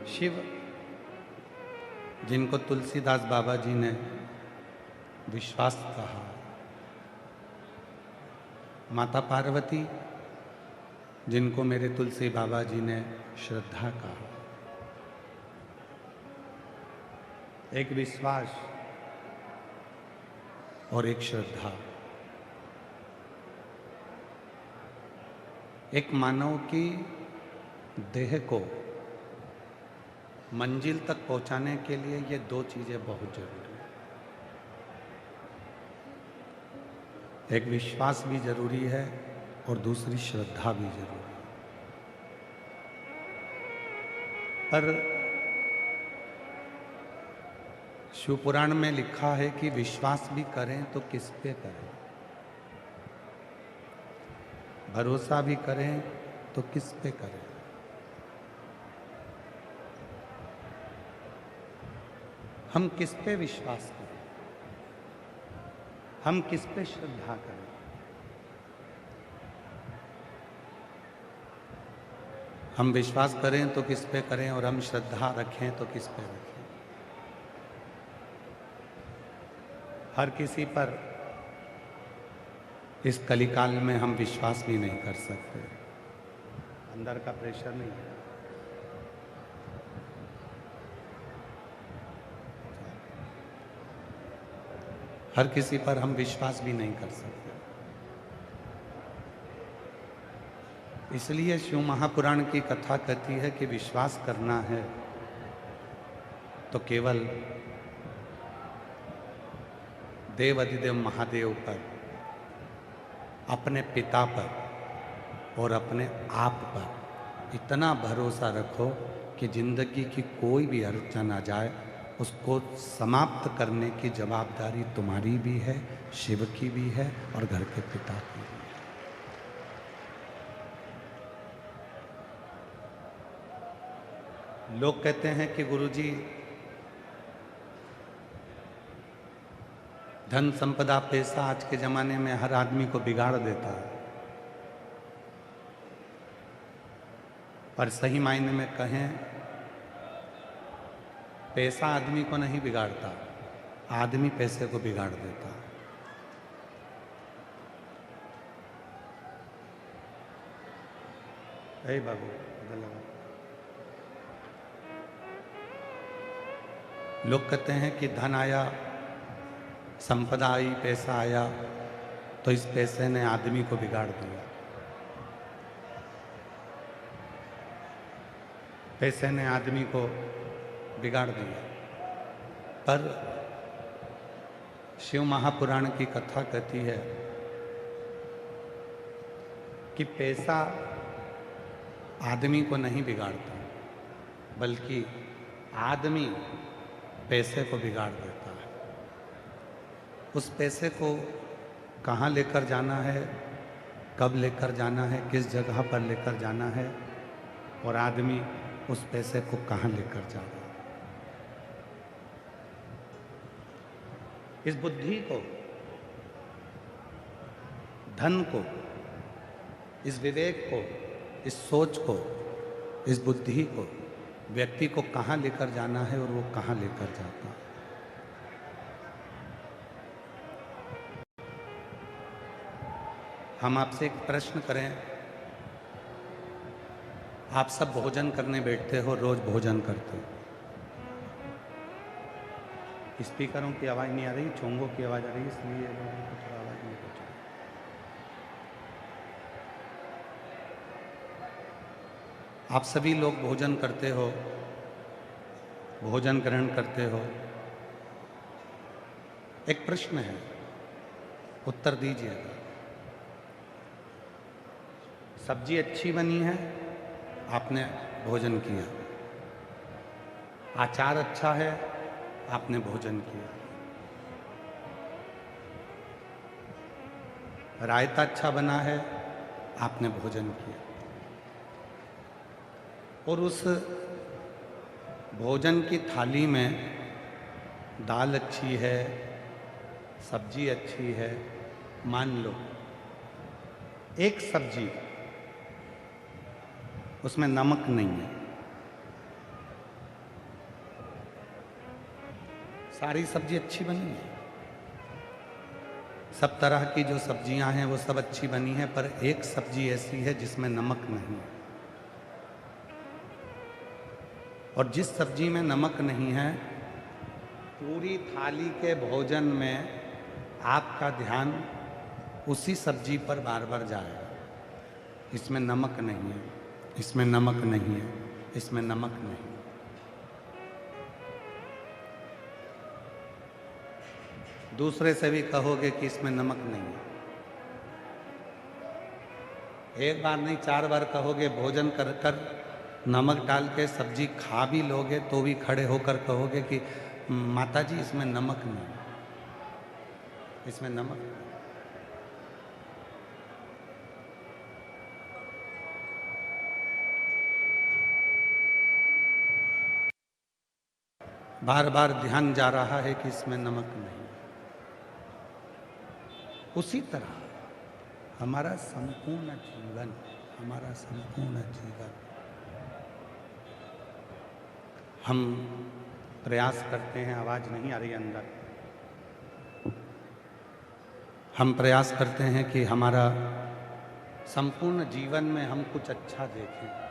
शिव, जिनको तुलसीदास बाबा जी ने विश्वास कहा, माता पार्वती, जिनको मेरे तुलसी बाबा जी ने श्रद्धा कहा। एक विश्वास और एक श्रद्धा। एक मानव की देह को मंजिल तक पहुंचाने के लिए ये दो चीजें बहुत जरूरी हैं। एक विश्वास भी जरूरी है और दूसरी श्रद्धा भी जरूरी है। पर शिव पुराण में लिखा है कि विश्वास भी करें तो किस पे करें, भरोसा भी करें तो किस पे करें। हम किस पे विश्वास करें, हम किस पे श्रद्धा करें। हम विश्वास करें तो किस पे करें और हम श्रद्धा रखें तो किस पे रखें। हर किसी पर इस कलिकाल में हम विश्वास भी नहीं कर सकते, अंदर का प्रेशर नहीं है। हर किसी पर हम विश्वास भी नहीं कर सकते। इसलिए शिव महापुराण की कथा कहती है कि विश्वास करना है तो केवल देव अधिदेव महादेव पर, अपने पिता पर और अपने आप पर इतना भरोसा रखो कि जिंदगी की कोई भी अड़चन आ जाए उसको समाप्त करने की जवाबदारी तुम्हारी भी है, शिव की भी है और घर के पिता की भी है। लोग कहते हैं कि गुरुजी धन संपदा पैसा आज के जमाने में हर आदमी को बिगाड़ देता है, पर सही मायने में कहें पैसा आदमी को नहीं बिगाड़ता, आदमी पैसे को बिगाड़ देता है। ए बाबू, लोग कहते हैं कि धन आया, संपदा आई, पैसा आया तो इस पैसे ने आदमी को बिगाड़ दिया, पैसे ने आदमी को बिगाड़ दिया। पर शिव महापुराण की कथा कहती है कि पैसा आदमी को नहीं बिगाड़ता, बल्कि आदमी पैसे को बिगाड़ देता है। उस पैसे को कहाँ लेकर जाना है, कब लेकर जाना है, किस जगह पर लेकर जाना है और आदमी उस पैसे को कहाँ लेकर जा रहा है। इस बुद्धि को, धन को, इस विवेक को, इस सोच को, इस बुद्धि को, व्यक्ति को कहाँ लेकर जाना है और वो कहाँ लेकर जाता है। हम आपसे एक प्रश्न करें, आप सब भोजन करने बैठते हो, रोज भोजन करते हो, स्पीकरों की आवाज़ नहीं आ रही, चोंगों की आवाज़ आ रही है, इसलिए कुछ आवाज़ नहीं पहुंच रही। आप सभी लोग भोजन करते हो, भोजन ग्रहण करते हो। एक प्रश्न है, उत्तर दीजिएगा। सब्जी अच्छी बनी है, आपने भोजन किया। अचार अच्छा है, आपने भोजन किया। रायता अच्छा बना है, आपने भोजन किया। और उस भोजन की थाली में दाल अच्छी है, सब्जी अच्छी है। मान लो एक सब्जी, उसमें नमक नहीं है, सारी सब्जी अच्छी बनी है, सब तरह की जो सब्जियां हैं वो सब अच्छी बनी है, पर एक सब्जी ऐसी है जिसमें नमक नहीं है। और जिस सब्जी में नमक नहीं है, पूरी थाली के भोजन में आपका ध्यान उसी सब्जी पर बार बार जाएगा। इसमें नमक नहीं है, इसमें नमक नहीं है, इसमें नमक नहीं। दूसरे से भी कहोगे कि इसमें नमक नहीं है, एक बार नहीं 4 बार कहोगे, भोजन कर कर नमक डाल के सब्जी खा भी लोगे तो भी खड़े होकर कहोगे कि माता जी इसमें नमक नहीं, इसमें नमक नहीं। बार बार ध्यान जा रहा है कि इसमें नमक नहीं। उसी तरह हमारा संपूर्ण जीवन, हमारा संपूर्ण जीवन, हम प्रयास करते हैं, आवाज नहीं आ रही अंदर, हम प्रयास करते हैं कि हमारा संपूर्ण जीवन में हम कुछ अच्छा देखें।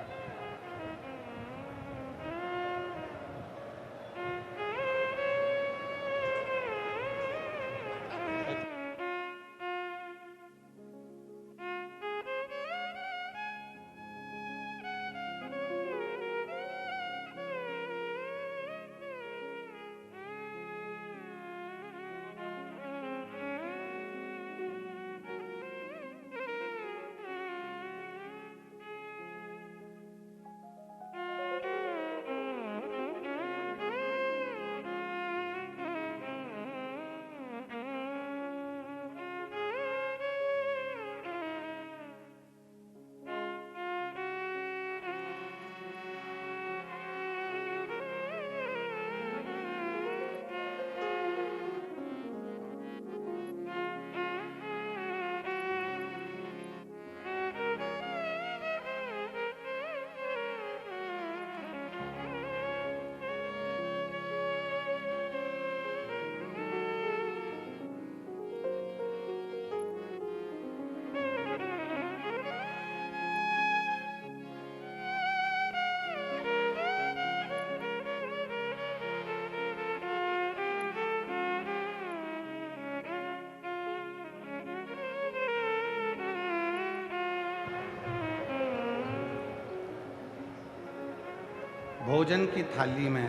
भोजन की थाली में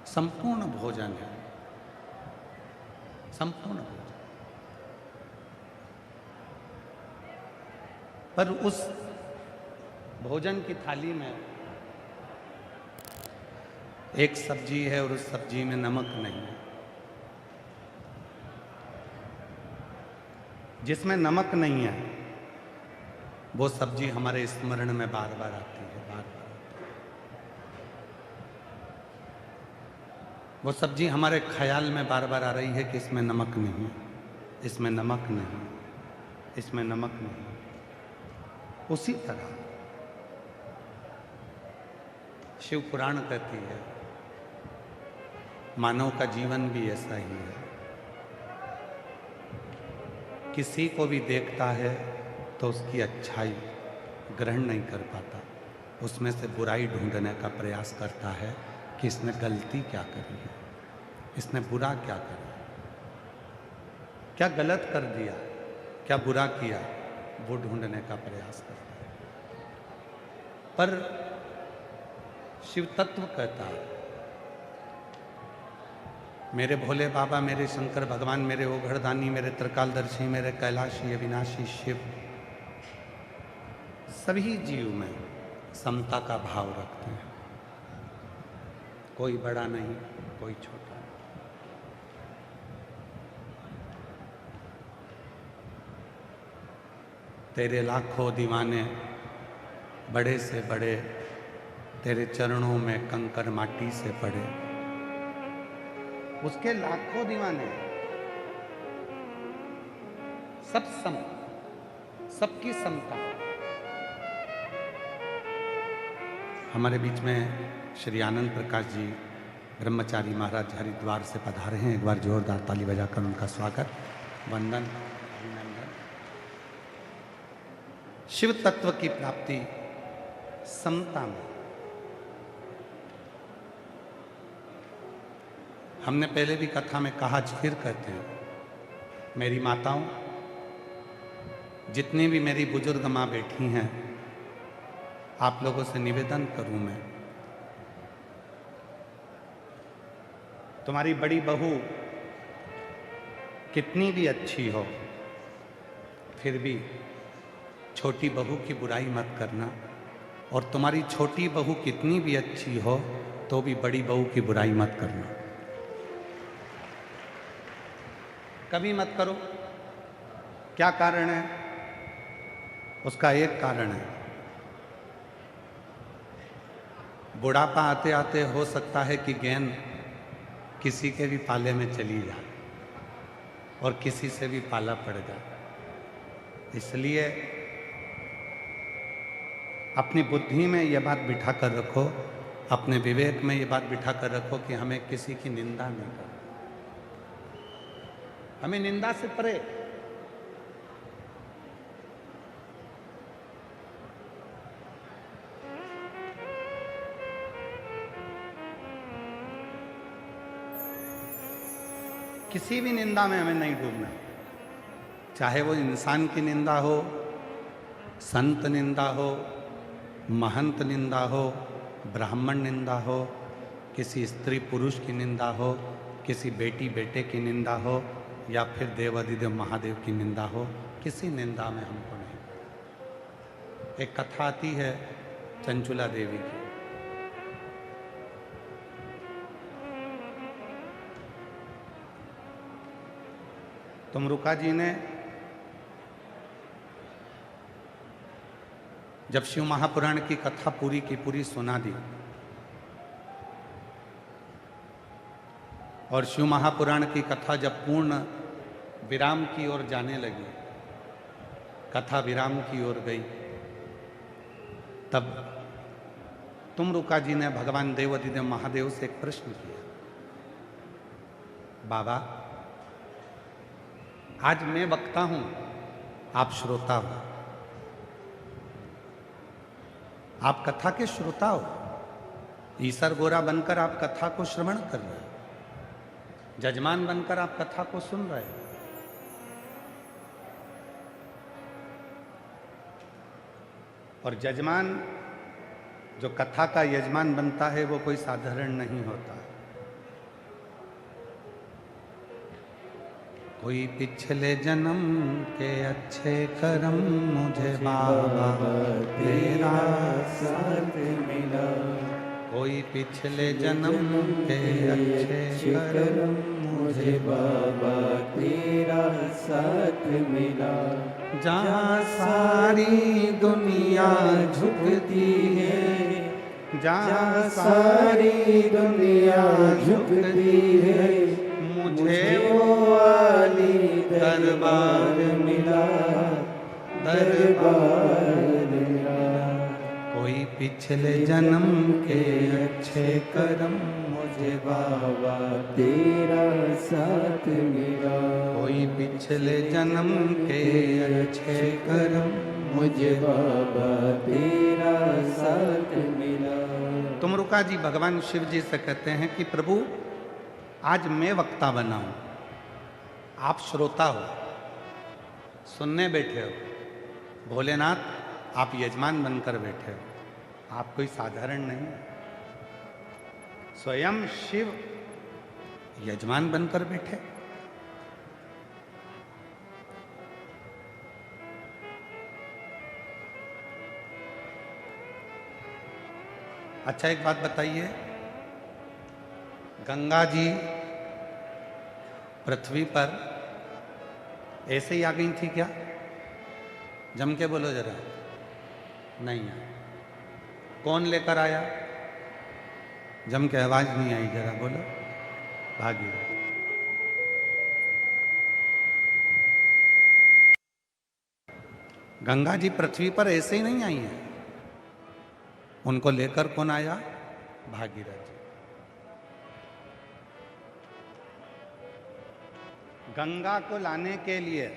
संपूर्ण भोजन है, संपूर्ण भोजन, पर उस भोजन की थाली में एक सब्जी है और उस सब्जी में नमक नहीं है। जिसमें नमक नहीं है वो सब्जी हमारे स्मरण में बार बार आती है, बार बार। वो सब्जी हमारे ख्याल में बार बार आ रही है कि इसमें नमक नहीं, इसमें नमक नहीं, इसमें नमक नहीं। उसी तरह शिव पुराण कहती है, मानव का जीवन भी ऐसा ही है। किसी को भी देखता है तो उसकी अच्छाई ग्रहण नहीं कर पाता, उसमें से बुराई ढूंढने का प्रयास करता है कि इसने गलती क्या करी है, इसने बुरा क्या करा, क्या गलत कर दिया, क्या बुरा किया, वो ढूंढने का प्रयास करता है। पर शिव तत्व कहता है, मेरे भोले बाबा, मेरे शंकर भगवान, मेरे ओघड़दानी, मेरे त्रिकालदर्शी, मेरे कैलाशी अविनाशी शिव सभी जीव में समता का भाव रखते हैं। कोई बड़ा नहीं, कोई छोटा नहीं। तेरे लाखों दीवाने बड़े से बड़े, तेरे चरणों में कंकर माटी से पड़े। उसके लाखों दीवाने, सब सम, सबकी समता। हमारे बीच में श्री आनंद प्रकाश जी ब्रह्मचारी महाराज हरिद्वार से पधारे हैं। एक बार जोरदार ताली बजाकर उनका स्वागत, वंदन, अभिनंदन। शिव तत्व की प्राप्ति समता में। हमने पहले भी कथा में कहा, आज फिर कहते हैं, मेरी माताओं, जितनी भी मेरी बुजुर्ग माँ बैठी हैं, आप लोगों से निवेदन करूं मैं, तुम्हारी बड़ी बहू कितनी भी अच्छी हो, फिर भी छोटी बहू की बुराई मत करना, और तुम्हारी छोटी बहू कितनी भी अच्छी हो तो भी बड़ी बहू की बुराई मत करना, कभी मत करो। क्या कारण है? उसका एक कारण है, बुढ़ापा आते आते हो सकता है कि गेंद किसी के भी पाले में चली जाए और किसी से भी पाला पड़ जाए। इसलिए अपनी बुद्धि में यह बात बिठा कर रखो, अपने विवेक में यह बात बिठा कर रखो कि हमें किसी की निंदा नहीं करनी, हमें निंदा से परे। किसी भी निंदा में हमें नहीं डूबना, चाहे वो इंसान की निंदा हो, संत निंदा हो, महंत निंदा हो, ब्राह्मण निंदा हो, किसी स्त्री पुरुष की निंदा हो, किसी बेटी बेटे की निंदा हो, या फिर देवाधिदेव महादेव की निंदा हो, किसी निंदा में हमको नहीं। एक कथा आती है चंचुला देवी की। तुमरुका जी ने जब शिव महापुराण की कथा पूरी की पूरी सुना दी और शिव महापुराण की कथा जब पूर्ण विराम की ओर जाने लगी, कथा विराम की ओर गई, तब तुमरुका जी ने भगवान देवाधिदेव महादेव से एक प्रश्न किया, बाबा, आज मैं वक्ता हूं, आप श्रोता हो, आप कथा के श्रोता हो, ईसर गोरा बनकर आप कथा को श्रवण कर रहे हो, जजमान बनकर आप कथा को सुन रहे हो। और जजमान, जो कथा का यजमान बनता है, वो कोई साधारण नहीं होता है। कोई पिछले जन्म के अच्छे कर्म मुझे बाबा तेरा साथ मिला, कोई पिछले जन्म के अच्छे कर्म मुझे बाबा तेरा साथ मिला। जहाँ सारी दुनिया झुकती है, जहाँ सारी दुनिया झुकती है, मुझे वो वाली दरबार मिला, दरबार मिला। कोई पिछले जन्म के अच्छे कर्म मुझे बाबा तेरा साथ मिला, कोई पिछले जन्म के अच्छे कर्म मुझे बाबा तेरा साथ मिला। तुमरुका जी भगवान शिव जी से कहते हैं कि प्रभु, आज मैं वक्ता बना हूं, आप श्रोता हो, सुनने बैठे हो। भोलेनाथ, आप यजमान बनकर बैठे हो, आप कोई साधारण नहीं। स्वयं शिव यजमान बनकर बैठे। अच्छा, एक बात बताइए, गंगा जी पृथ्वी पर ऐसे ही आ गई थी क्या? जम के बोलो जरा। नहीं आया। कौन लेकर आया? जम के आवाज नहीं आई, जरा बोलो। भागीरथ। गंगा जी पृथ्वी पर ऐसे ही नहीं आई हैं, उनको लेकर कौन आया? भागीरथ जी। गंगा को लाने के लिए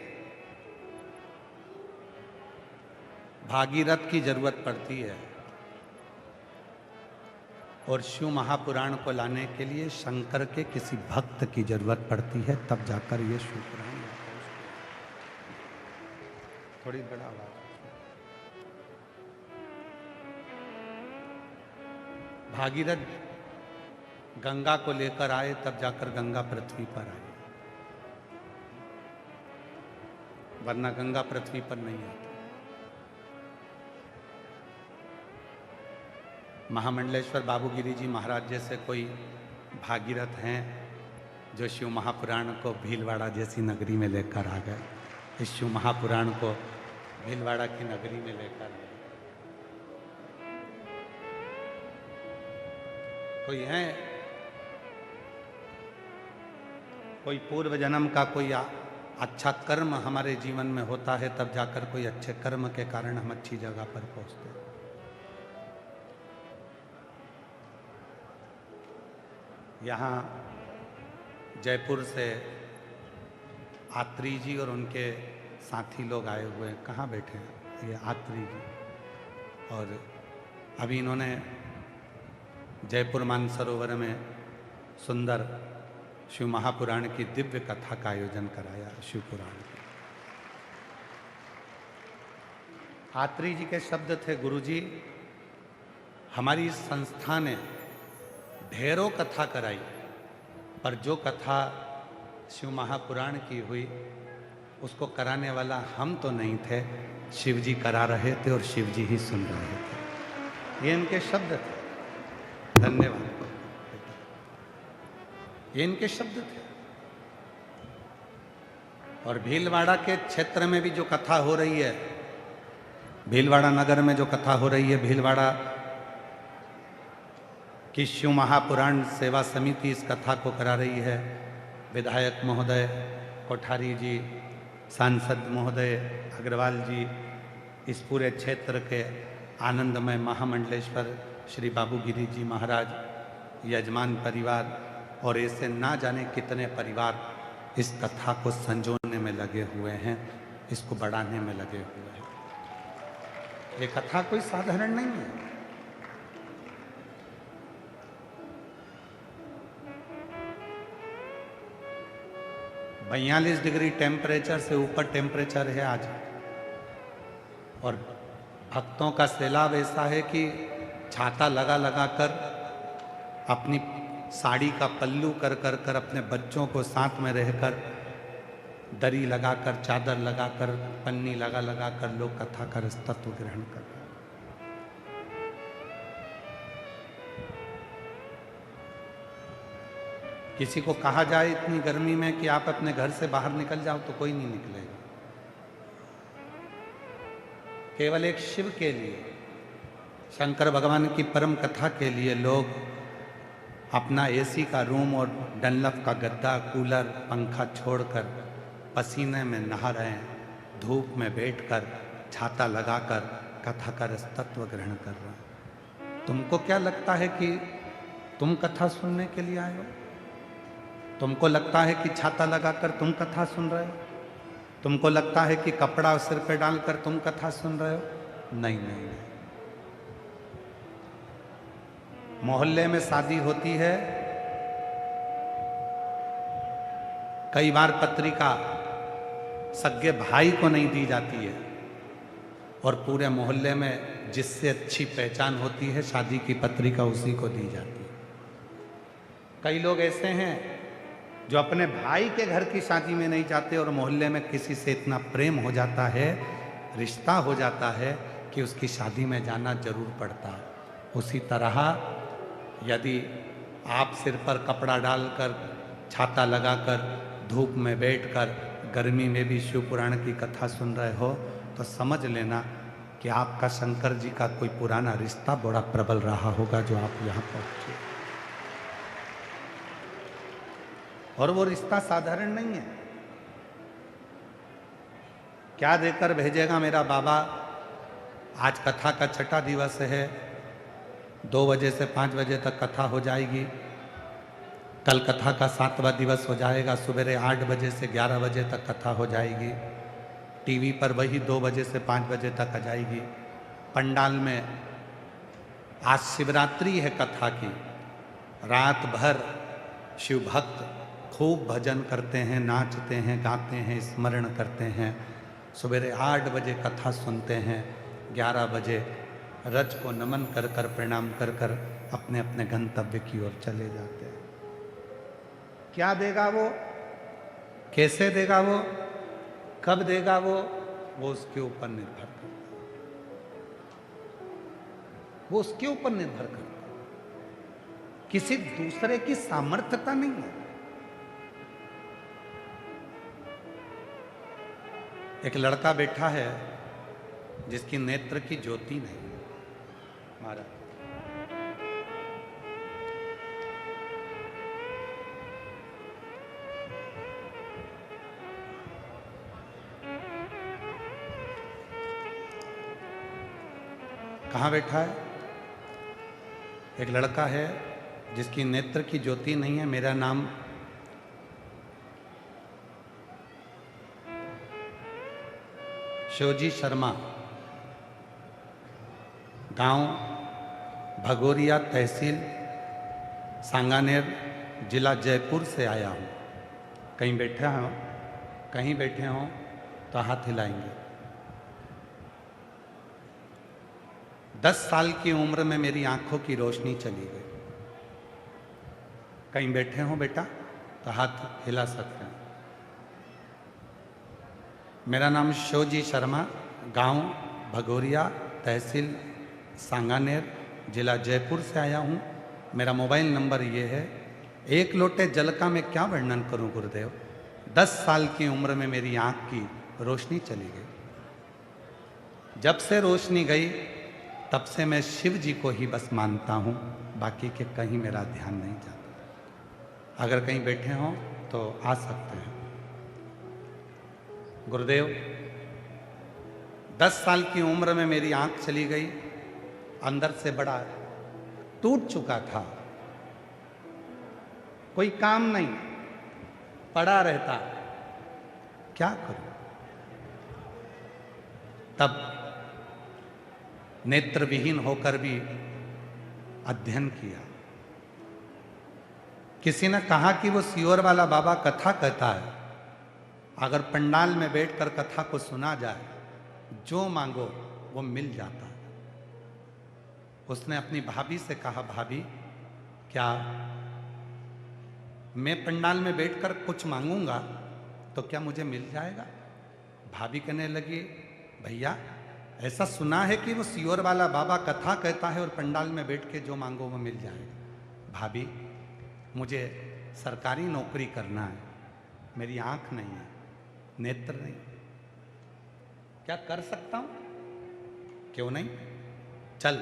भागीरथ की जरूरत पड़ती है और शिव महापुराण को लाने के लिए शंकर के किसी भक्त की जरूरत पड़ती है, तब जाकर ये शिव पुराण आता है। थोड़ी बड़ा आवाज। भागीरथ गंगा को लेकर आए, तब जाकर गंगा पृथ्वी पर आई, वरना गंगा पृथ्वी पर नहीं आती। महामंडलेश्वर बाबूगिरी जी महाराज जैसे कोई भागीरथ हैं जो शिव महापुराण को भीलवाड़ा जैसी नगरी में लेकर आ गए। इस शिव महापुराण को भीलवाड़ा की नगरी में लेकर गए। कोई है, कोई पूर्व जन्म का कोई अच्छा कर्म हमारे जीवन में होता है, तब जाकर कोई अच्छे कर्म के कारण हम अच्छी जगह पर पहुंचते हैं। यहाँ जयपुर से आत्री जी और उनके साथी लोग आए हुए हैं। कहाँ बैठे हैं? ये आत्री जी। और अभी इन्होंने जयपुर मानसरोवर में सुंदर शिव महापुराण की दिव्य कथा का आयोजन कराया। शिव पुराण की आत्री जी के शब्द थे, गुरुजी हमारी इस संस्था ने ढेरों कथा कराई, पर जो कथा शिव महापुराण की हुई उसको कराने वाला हम तो नहीं थे, शिव जी करा रहे थे और शिव जी ही सुन रहे थे। ये इनके शब्द थे। धन्यवाद। ये इनके शब्द थे। और भीलवाड़ा के क्षेत्र में भी जो कथा हो रही है, भीलवाड़ा नगर में जो कथा हो रही है, भीलवाड़ा कि शिव महापुराण सेवा समिति इस कथा को करा रही है। विधायक महोदय कोठारी जी, सांसद महोदय अग्रवाल जी, इस पूरे क्षेत्र के आनंदमय महामंडलेश्वर श्री बाबूगिरी जी महाराज, यजमान परिवार और ऐसे ना जाने कितने परिवार इस कथा को संजोने में लगे हुए हैं, इसको बढ़ाने में लगे हुए हैं। ये कथा कोई साधारण नहीं है। 42 डिग्री टेम्परेचर से ऊपर टेम्परेचर है आज, और भक्तों का सैलाब ऐसा है कि छाता लगा लगा कर, अपनी साड़ी का पल्लू कर कर कर, अपने बच्चों को साथ में रहकर, दरी लगाकर, चादर लगाकर, पन्नी लगा लगा कर लोग कथा का तत्व ग्रहण कर रहे हैं। किसी को कहा जाए इतनी गर्मी में कि आप अपने घर से बाहर निकल जाओ, तो कोई नहीं निकलेगा। केवल एक शिव के लिए, शंकर भगवान की परम कथा के लिए लोग अपना एसी का रूम और डनलप का गद्दा, कूलर, पंखा छोड़कर पसीने में नहा रहे हैं, धूप में बैठकर, छाता लगाकर कथा का तत्व ग्रहण कर रहे हैं। तुमको क्या लगता है कि तुम कथा सुनने के लिए आए हो? तुमको लगता है कि छाता लगाकर तुम कथा सुन रहे हो? तुमको लगता है कि कपड़ा सिर पे डालकर तुम कथा सुन रहे हो? नहीं नहीं नहीं। मोहल्ले में शादी होती है, कई बार पत्रिका सगे भाई को नहीं दी जाती है, और पूरे मोहल्ले में जिससे अच्छी पहचान होती है शादी की पत्रिका उसी को दी जाती है। कई लोग ऐसे हैं जो अपने भाई के घर की शादी में नहीं जाते, और मोहल्ले में किसी से इतना प्रेम हो जाता है, रिश्ता हो जाता है कि उसकी शादी में जाना जरूर पड़ता है। उसी तरह यदि आप सिर पर कपड़ा डालकर, छाता लगाकर, धूप में बैठकर, गर्मी में भी शिव पुराण की कथा सुन रहे हो, तो समझ लेना कि आपका शंकर जी का कोई पुराना रिश्ता बड़ा प्रबल रहा होगा जो आप यहाँ पहुँचे। और वो रिश्ता साधारण नहीं है। क्या देकर भेजेगा मेरा बाबा? आज कथा का छठा दिवस है, 2 बजे से 5 बजे तक कथा हो जाएगी। कल कथा का 7वां दिवस हो जाएगा। सवेरे 8 बजे से 11 बजे तक कथा हो जाएगी। टीवी पर वही 2 बजे से 5 बजे तक आ जाएगी। पंडाल में आज शिवरात्रि है कथा की, रात भर शिव भक्त खूब भजन करते हैं, नाचते हैं, गाते हैं, स्मरण करते हैं। सवेरे 8 बजे कथा सुनते हैं, 11 बजे रज को नमन कर कर प्रणाम कर कर अपने अपने गंतव्य की ओर चले जाते हैं। क्या देगा वो, कैसे देगा वो, कब देगा वो उसके ऊपर निर्भर करता है। वो उसके ऊपर निर्भर करता है, किसी दूसरे की सामर्थ्यता नहीं है। एक लड़का बैठा है जिसकी नेत्र की ज्योति नहीं है। महाराज कहाँ बैठा है? एक लड़का है जिसकी नेत्र की ज्योति नहीं है। मेरा नाम शिवजी शर्मा, गांव भगोरिया, तहसील सांगानेर, जिला जयपुर से आया हूँ। कहीं बैठे हों तो हाथ हिलाएंगे। 10 साल की उम्र में मेरी आंखों की रोशनी चली गई। कहीं बैठे हो बेटा तो हाथ हिला सकते हैं। मेरा नाम शिवजी शर्मा, गांव भगोरिया, तहसील सांगानेर, जिला जयपुर से आया हूँ। मेरा मोबाइल नंबर ये है। एक लोटे जल का मैं क्या वर्णन करूं गुरुदेव। 10 साल की उम्र में मेरी आंख की रोशनी चली गई। जब से रोशनी गई तब से मैं शिव जी को ही बस मानता हूँ, बाकी के कहीं मेरा ध्यान नहीं जाता। अगर कहीं बैठे हों तो आ सकते हैं। गुरुदेव 10 साल की उम्र में मेरी आंख चली गई, अंदर से बड़ा टूट चुका था, कोई काम नहीं, पड़ा रहता, क्या करूं। तब नेत्र विहीन होकर भी अध्ययन किया। किसी ने कहा कि वो सियोर वाला बाबा कथा कहता है, अगर पंडाल में बैठकर कथा को सुना जाए, जो मांगो वो मिल जाता है। उसने अपनी भाभी से कहा, भाभी क्या मैं पंडाल में बैठकर कुछ मांगूंगा तो क्या मुझे मिल जाएगा? भाभी कहने लगी, भैया ऐसा सुना है कि वो सियोर वाला बाबा कथा कहता है और पंडाल में बैठ के जो मांगो वो मिल जाएगा। भाभी मुझे सरकारी नौकरी करना है, मेरी आंख नहीं है, नेत्र नहीं, क्या कर सकता हूं? क्यों नहीं, चल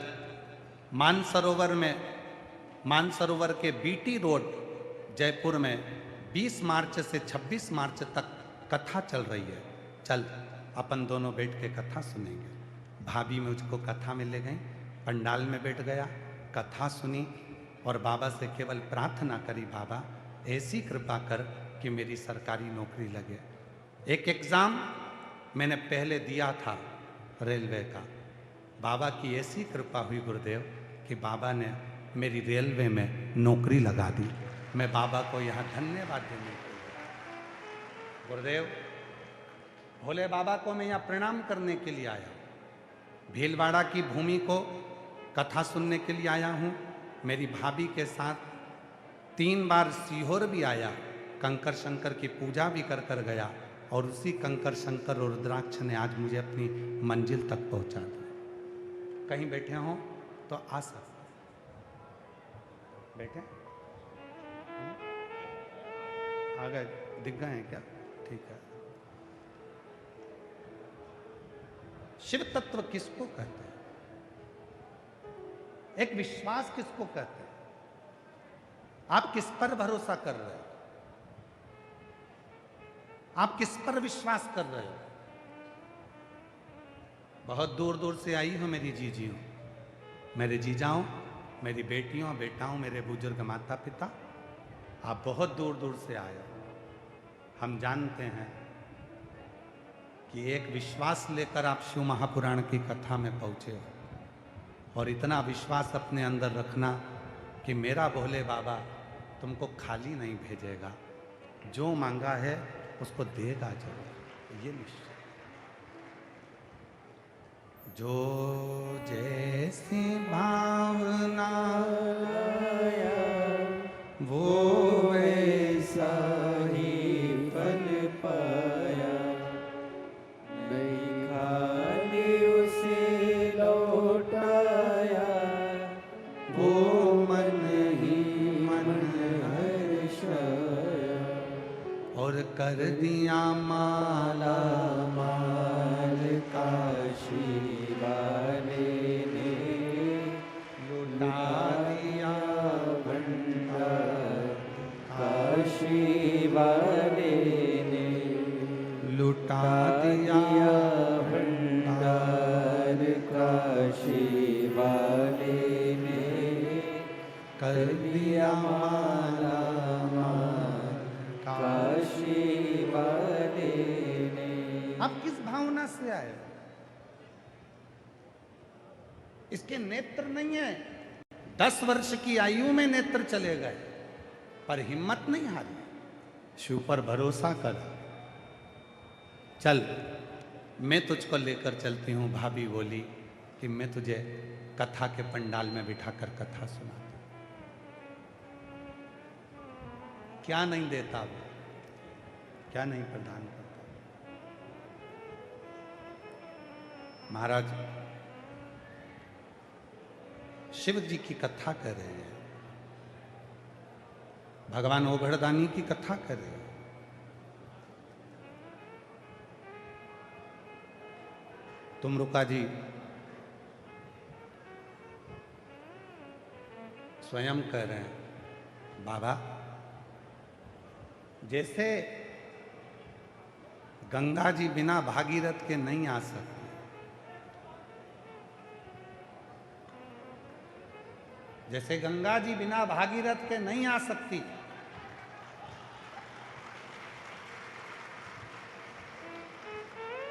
मानसरोवर के बीटी रोड जयपुर में 20 मार्च से 26 मार्च तक कथा चल रही है, चल अपन दोनों बैठ के कथा सुनेंगे। भाभी मुझको कथा में ले गई, पंडाल में बैठ गया, कथा सुनी और बाबा से केवल प्रार्थना करी, बाबा ऐसी कृपा कर कि मेरी सरकारी नौकरी लगे। एक एग्ज़ाम मैंने पहले दिया था रेलवे का, बाबा की ऐसी कृपा हुई गुरुदेव कि बाबा ने मेरी रेलवे में नौकरी लगा दी। मैं बाबा को यहाँ धन्यवाद देने के लिए, गुरुदेव भोले बाबा को मैं यहाँ प्रणाम करने के लिए आया। भीलवाड़ा की भूमि को कथा सुनने के लिए आया हूँ। मेरी भाभी के साथ 3 बार सीहोर भी आया, कंकर शंकर की पूजा भी कर कर गया और उसी कंकर शंकर और रुद्राक्ष ने आज मुझे अपनी मंजिल तक पहुँचा दिया। कहीं बैठे हों तो आ सकते बैठे, आ गए, दिख गए हैं क्या? ठीक है। शिव तत्व किसको कहते हैं? एक विश्वास किसको कहते हैं? आप किस पर भरोसा कर रहे हो? आप किस पर विश्वास कर रहे हो? बहुत दूर दूर से आई हो मेरी जीजियों, मेरे जीजाओं, मेरी बेटियों बेटाओं, मेरे बुजुर्ग माता पिता, आप बहुत दूर दूर से आए हो। हम जानते हैं कि एक विश्वास लेकर आप शिव महापुराण की कथा में पहुंचे हो, और इतना विश्वास अपने अंदर रखना कि मेरा भोले बाबा तुमको खाली नहीं भेजेगा, जो मांगा है उसको देगा जरूर, ये निश्चय। जो जैसी भावना वो वैसा ही फल पाया, नहीं खाली उसे लौटाया, वो मन ही मन हर्षाया, और कर दिया माला माल काशी वाले ने, लुटा दिया भंडार काशी वाले ने, लुटा दिया भंडार काशी वाले ने, कर दिया माला माल काशी वाले ने। आप किस भावना से आए हो? इसके नेत्र नहीं है। 10 वर्ष की आयु में नेत्र चले गए, पर हिम्मत नहीं हारी, शिव पर भरोसा कर। चल मैं तुझको लेकर चलती हूँ। भाभी बोली कि मैं तुझे कथा के पंडाल में बिठाकर कथा सुनाती। क्या नहीं देता वो, क्या नहीं प्रदान करता। महाराज शिव जी की कथा कर रहे हैं, भगवान ओघड़दानी की कथा कर रहे हैं। तुमरुका जी स्वयं कह रहे हैं, बाबा जैसे गंगा जी बिना भागीरथ के नहीं आ सकती, जैसे गंगा जी बिना भागीरथ के नहीं आ सकती,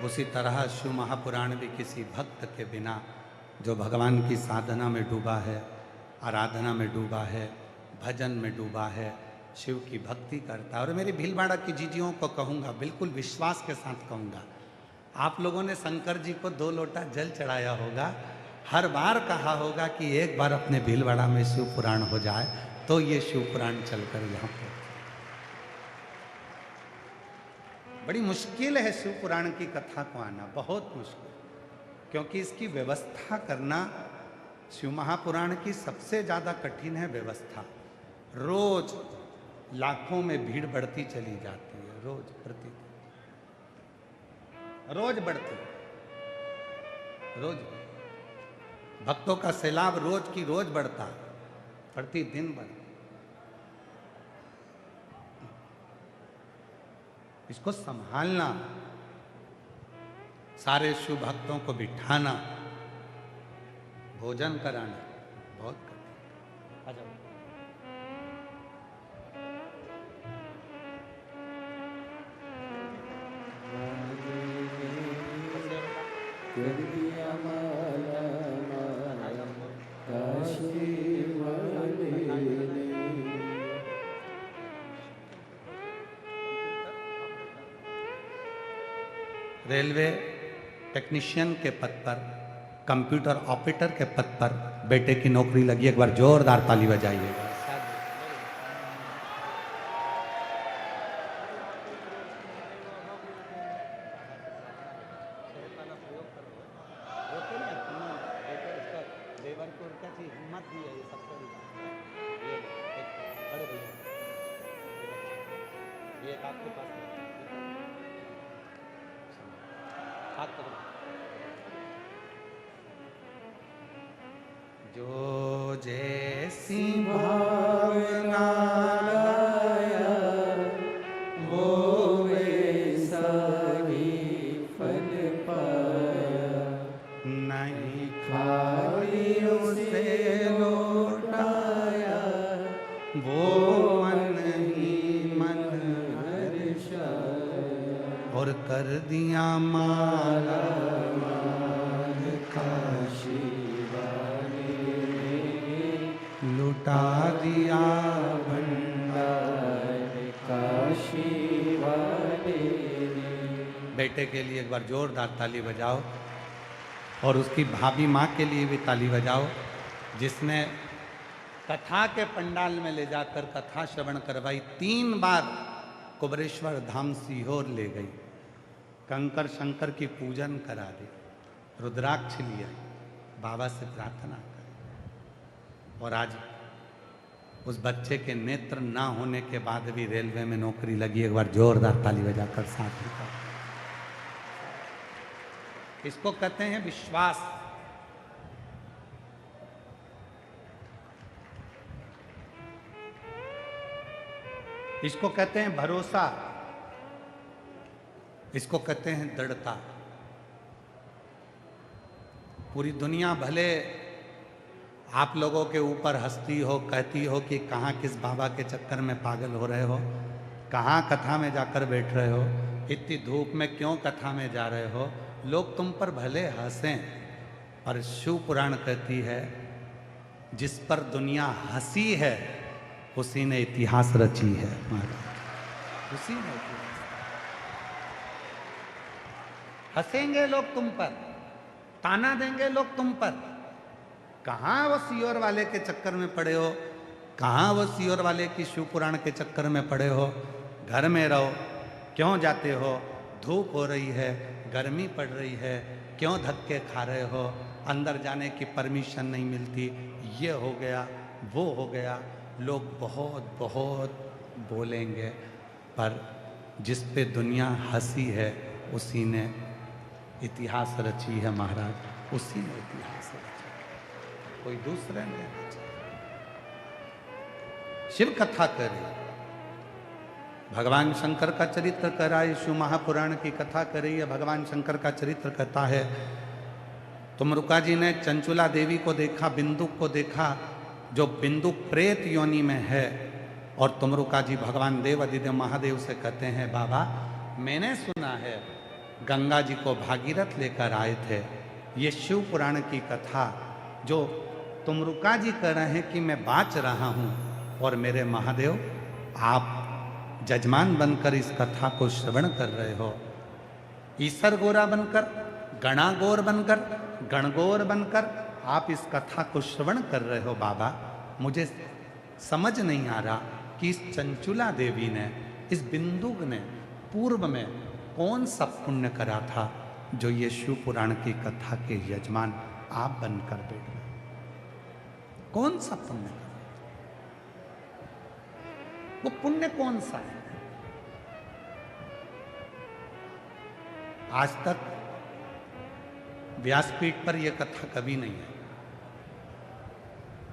उसी तरह शिव महापुराण भी किसी भक्त के बिना, जो भगवान की साधना में डूबा है, आराधना में डूबा है, भजन में डूबा है, शिव की भक्ति करता है। और मेरी भीलवाड़ा की जीजियों को कहूँगा, बिल्कुल विश्वास के साथ कहूँगा, आप लोगों ने शंकर जी को 2 लोटा जल चढ़ाया होगा, हर बार कहा होगा कि एक बार अपने भीलवाड़ा में शिव पुराण हो जाए, तो ये शिव पुराण चलकर यहाँ पर। बड़ी मुश्किल है शिव पुराण की कथा को आना, बहुत मुश्किल, क्योंकि इसकी व्यवस्था करना शिव महापुराण की सबसे ज़्यादा कठिन है व्यवस्था। रोज लाखों में भीड़ बढ़ती चली जाती है, रोज प्रतिदिन, रोज बढ़ती, रोज भक्तों का सैलाब रोज की रोज बढ़ता, प्रतिदिन बढ़ता। इसको संभालना, सारे शिव भक्तों को बिठाना, भोजन कराना बहुत कठिन। आ जाओ। कर दिया माला माला काशी वाले ने। रेलवे टेक्नीशियन के पद पर, कंप्यूटर ऑपरेटर के पद पर बेटे की नौकरी लगी। एक बार जोरदार ताली बजाइएगा। जो जैसी भावना लाया वो वैसा ही फल पाया, नहीं खाली उसे लौटाया वो मन कर दिया माला काशी वाले लुटा दिया भंडार काशी वाले बेटे के लिए एक बार जोरदार ताली बजाओ और उसकी भाभी माँ के लिए भी ताली बजाओ जिसने कथा के पंडाल में ले जाकर कथा श्रवण करवाई। 3 बार कुबरेश्वर धाम सीहोर ले गई, कंकर शंकर की पूजन करा दी, रुद्राक्ष लिया, बाबा से प्रार्थना कर। और आज उस बच्चे के नेत्र ना होने के बाद भी रेलवे में नौकरी लगी। एक बार जोरदार ताली बजाकर साथ में। इसको कहते हैं विश्वास। इसको कहते हैं भरोसा। इसको कहते हैं दृढ़ता। पूरी दुनिया भले आप लोगों के ऊपर हंसती हो, कहती हो कि कहाँ किस बाबा के चक्कर में पागल हो रहे हो, कहाँ कथा में जाकर बैठ रहे हो, इतनी धूप में क्यों कथा में जा रहे हो। लोग तुम पर भले हंसें, पर शिव पुराण कहती है जिस पर दुनिया हंसी है उसी ने इतिहास रची है। उसी ने इतिहास। हंसेंगे लोग तुम पर, ताना देंगे लोग तुम पर। कहाँ वो सीहोर वाले के चक्कर में पड़े हो, कहाँ वो सीहोर वाले की शिव पुराण के चक्कर में पड़े हो। घर में रहो, क्यों जाते हो। धूप हो रही है, गर्मी पड़ रही है, क्यों धक्के खा रहे हो। अंदर जाने की परमिशन नहीं मिलती, ये हो गया वो हो गया। लोग बहुत बहुत बोलेंगे, पर जिस पे दुनिया हंसी है उसी ने इतिहास रची है महाराज। उसी ने इतिहास रचा, कोई दूसरे ने रचा। शिव कथा करे, भगवान शंकर का चरित्र कराए। शिव महापुराण की कथा करी है, भगवान शंकर का चरित्र कहता है। तुमरुका जी ने चंचुला देवी को देखा, बिंदुक को देखा, जो बिंदुक प्रेत योनि में है। और तुमरुका जी भगवान देव आदिदेव महादेव से कहते हैं बाबा मैंने सुना है गंगा जी को भागीरथ लेकर आए थे। ये शिव पुराण की कथा जो तुमरुका जी कह रहे हैं कि मैं बाँच रहा हूँ, और मेरे महादेव आप जजमान बनकर इस कथा को श्रवण कर रहे हो। ईसर गोरा बनकर, गणागोर बनकर, गणगोर बनकर आप इस कथा को श्रवण कर रहे हो। बाबा मुझे समझ नहीं आ रहा कि इस चंचुला देवी ने, इस बिंदुक ने पूर्व में कौन सा पुण्य करा था जो ये शिव पुराण की कथा के यजमान आप बनकर बैठ गए। कौन सा पुण्य करा, वो पुण्य कौन सा है। आज तक व्यासपीठ पर यह कथा कभी नहीं है,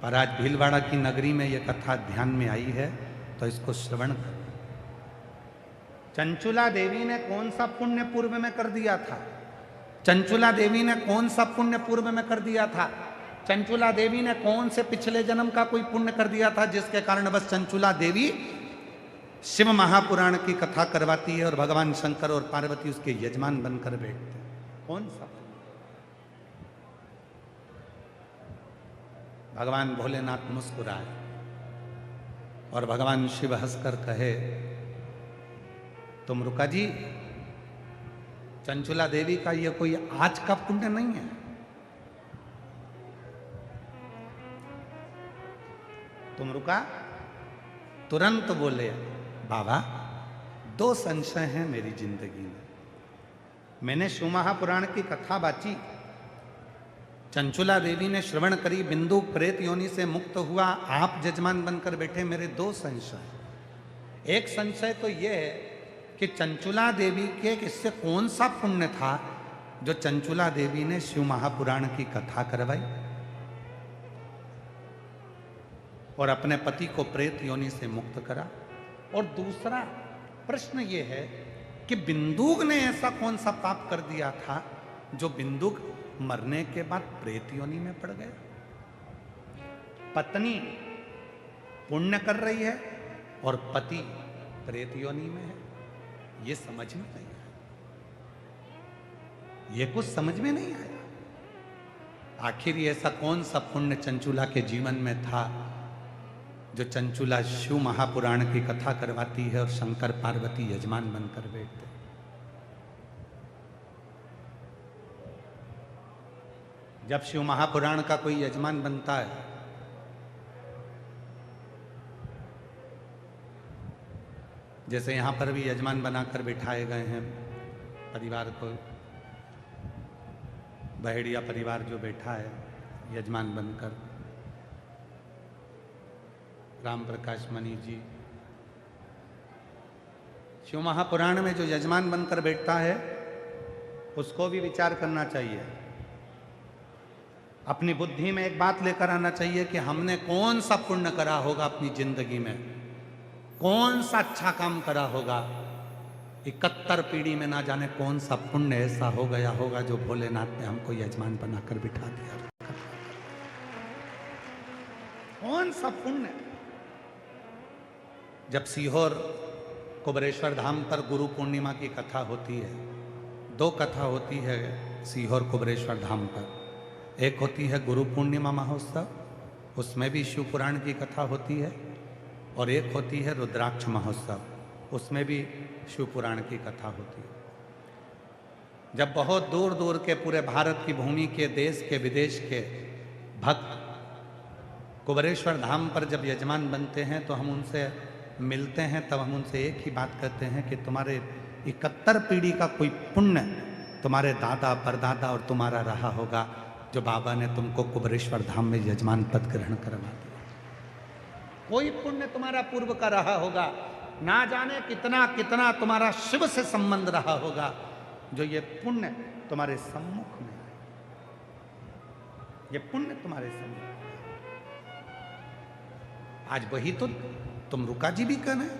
पर आज भीलवाड़ा की नगरी में यह कथा ध्यान में आई है तो इसको श्रवण कर। चंचुला देवी ने कौन सा पुण्य पूर्व में कर दिया था। चंचुला देवी ने कौन सा पुण्य पूर्व में कर दिया था। चंचुला देवी ने कौन से पिछले जन्म का कोई पुण्य कर दिया था जिसके कारण बस चंचुला देवी शिव महापुराण की कथा करवाती है और भगवान शंकर और पार्वती उसके यजमान बनकर बैठते हैं। कौन सा। भगवान भोलेनाथ मुस्कुराए और भगवान शिव हंसकर कहे तुमरुका जी चंचुला देवी का ये कोई आज का पुण्य नहीं है। तुमरुका तुरंत बोले बाबा 2 संशय हैं मेरी जिंदगी में। मैंने शिव महापुराण की कथा बाची, चंचुला देवी ने श्रवण करी, बिंदु प्रेत योनि से मुक्त हुआ, आप जजमान बनकर बैठे। मेरे 2 संशय। एक संशय तो यह है कि चंचुला देवी के इससे कौन सा पुण्य था जो चंचुला देवी ने शिव महापुराण की कथा करवाई और अपने पति को प्रेत योनि से मुक्त करा। और दूसरा प्रश्न ये है कि बिंदुक ने ऐसा कौन सा पाप कर दिया था जो बिंदुक मरने के बाद प्रेत योनि में पड़ गया। पत्नी पुण्य कर रही है और पति प्रेत योनि में है, ये समझ में नहीं है। ये कुछ समझ में नहीं आया। आखिर ये ऐसा कौन सा पुण्य चंचुला के जीवन में था जो चंचुला शिव महापुराण की कथा करवाती है और शंकर पार्वती यजमान बनकर बैठते। जब शिव महापुराण का कोई यजमान बनता है जैसे यहां पर भी यजमान बनाकर बिठाए गए हैं परिवार को, बहेड़िया परिवार जो बैठा है यजमान बनकर, राम प्रकाश मणि जी, शिव महापुराण में जो यजमान बनकर बैठता है उसको भी विचार करना चाहिए। अपनी बुद्धि में एक बात लेकर आना चाहिए कि हमने कौन सा पुण्य करा होगा अपनी जिंदगी में, कौन सा अच्छा काम करा होगा। 71 पीढ़ी में ना जाने कौन सा पुण्य ऐसा हो गया होगा जो भोलेनाथ ने हमको यजमान बनाकर बिठा दिया। कौन सा पुण्य। जब सीहोर कुबरेश्वर धाम पर गुरु पूर्णिमा की कथा होती है, 2 कथा होती है सीहोर कुबरेश्वर धाम पर। एक होती है गुरु पूर्णिमा महोत्सव, उसमें भी शिव पुराण की कथा होती है, और एक होती है रुद्राक्ष महोत्सव, उसमें भी शिव पुराण की कथा होती है। जब बहुत दूर दूर के पूरे भारत की भूमि के, देश के, विदेश के भक्त कुबरेश्वर धाम पर जब यजमान बनते हैं तो हम उनसे मिलते हैं, तब हम उनसे एक ही बात कहते हैं कि तुम्हारे 71 पीढ़ी का कोई पुण्य तुम्हारे दादा परदादा और तुम्हारा रहा होगा जो बाबा ने तुमको कुबरेश्वर धाम में यजमान पद ग्रहण करवा दिया। कोई पुण्य तुम्हारा पूर्व का रहा होगा, ना जाने कितना कितना तुम्हारा शिव से संबंध रहा होगा, जो ये पुण्य तुम्हारे सम्मुख में, ये पुण्य तुम्हारे सम्मुख। आज वही तो तुम रुका जी भी कर रहे हैं,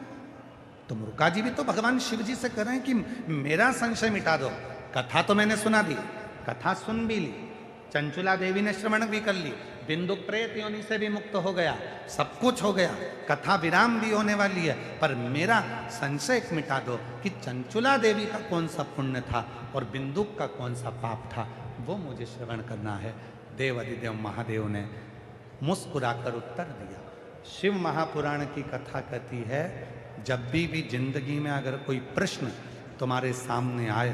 तुम रुका जी भी तो भगवान शिव जी से कर रहे हैं कि मेरा संशय मिटा दो। कथा तो मैंने सुना दी, कथा सुन भी ली, चंचुला देवी ने श्रवण भी कर ली, बिंदु प्रेत योनि से भी मुक्त हो गया, सब कुछ हो गया, कथा विराम भी होने वाली है, पर मेरा संशय मिटा दो कि चंचुला देवी का कौन सा पुण्य था और बिंदु का कौन सा पाप था, वो मुझे श्रवण करना है। देव अधिदेव महादेव ने मुस्कुराकर उत्तर दिया। शिव महापुराण की कथा कहती है जब भी जिंदगी में अगर कोई प्रश्न तुम्हारे सामने आए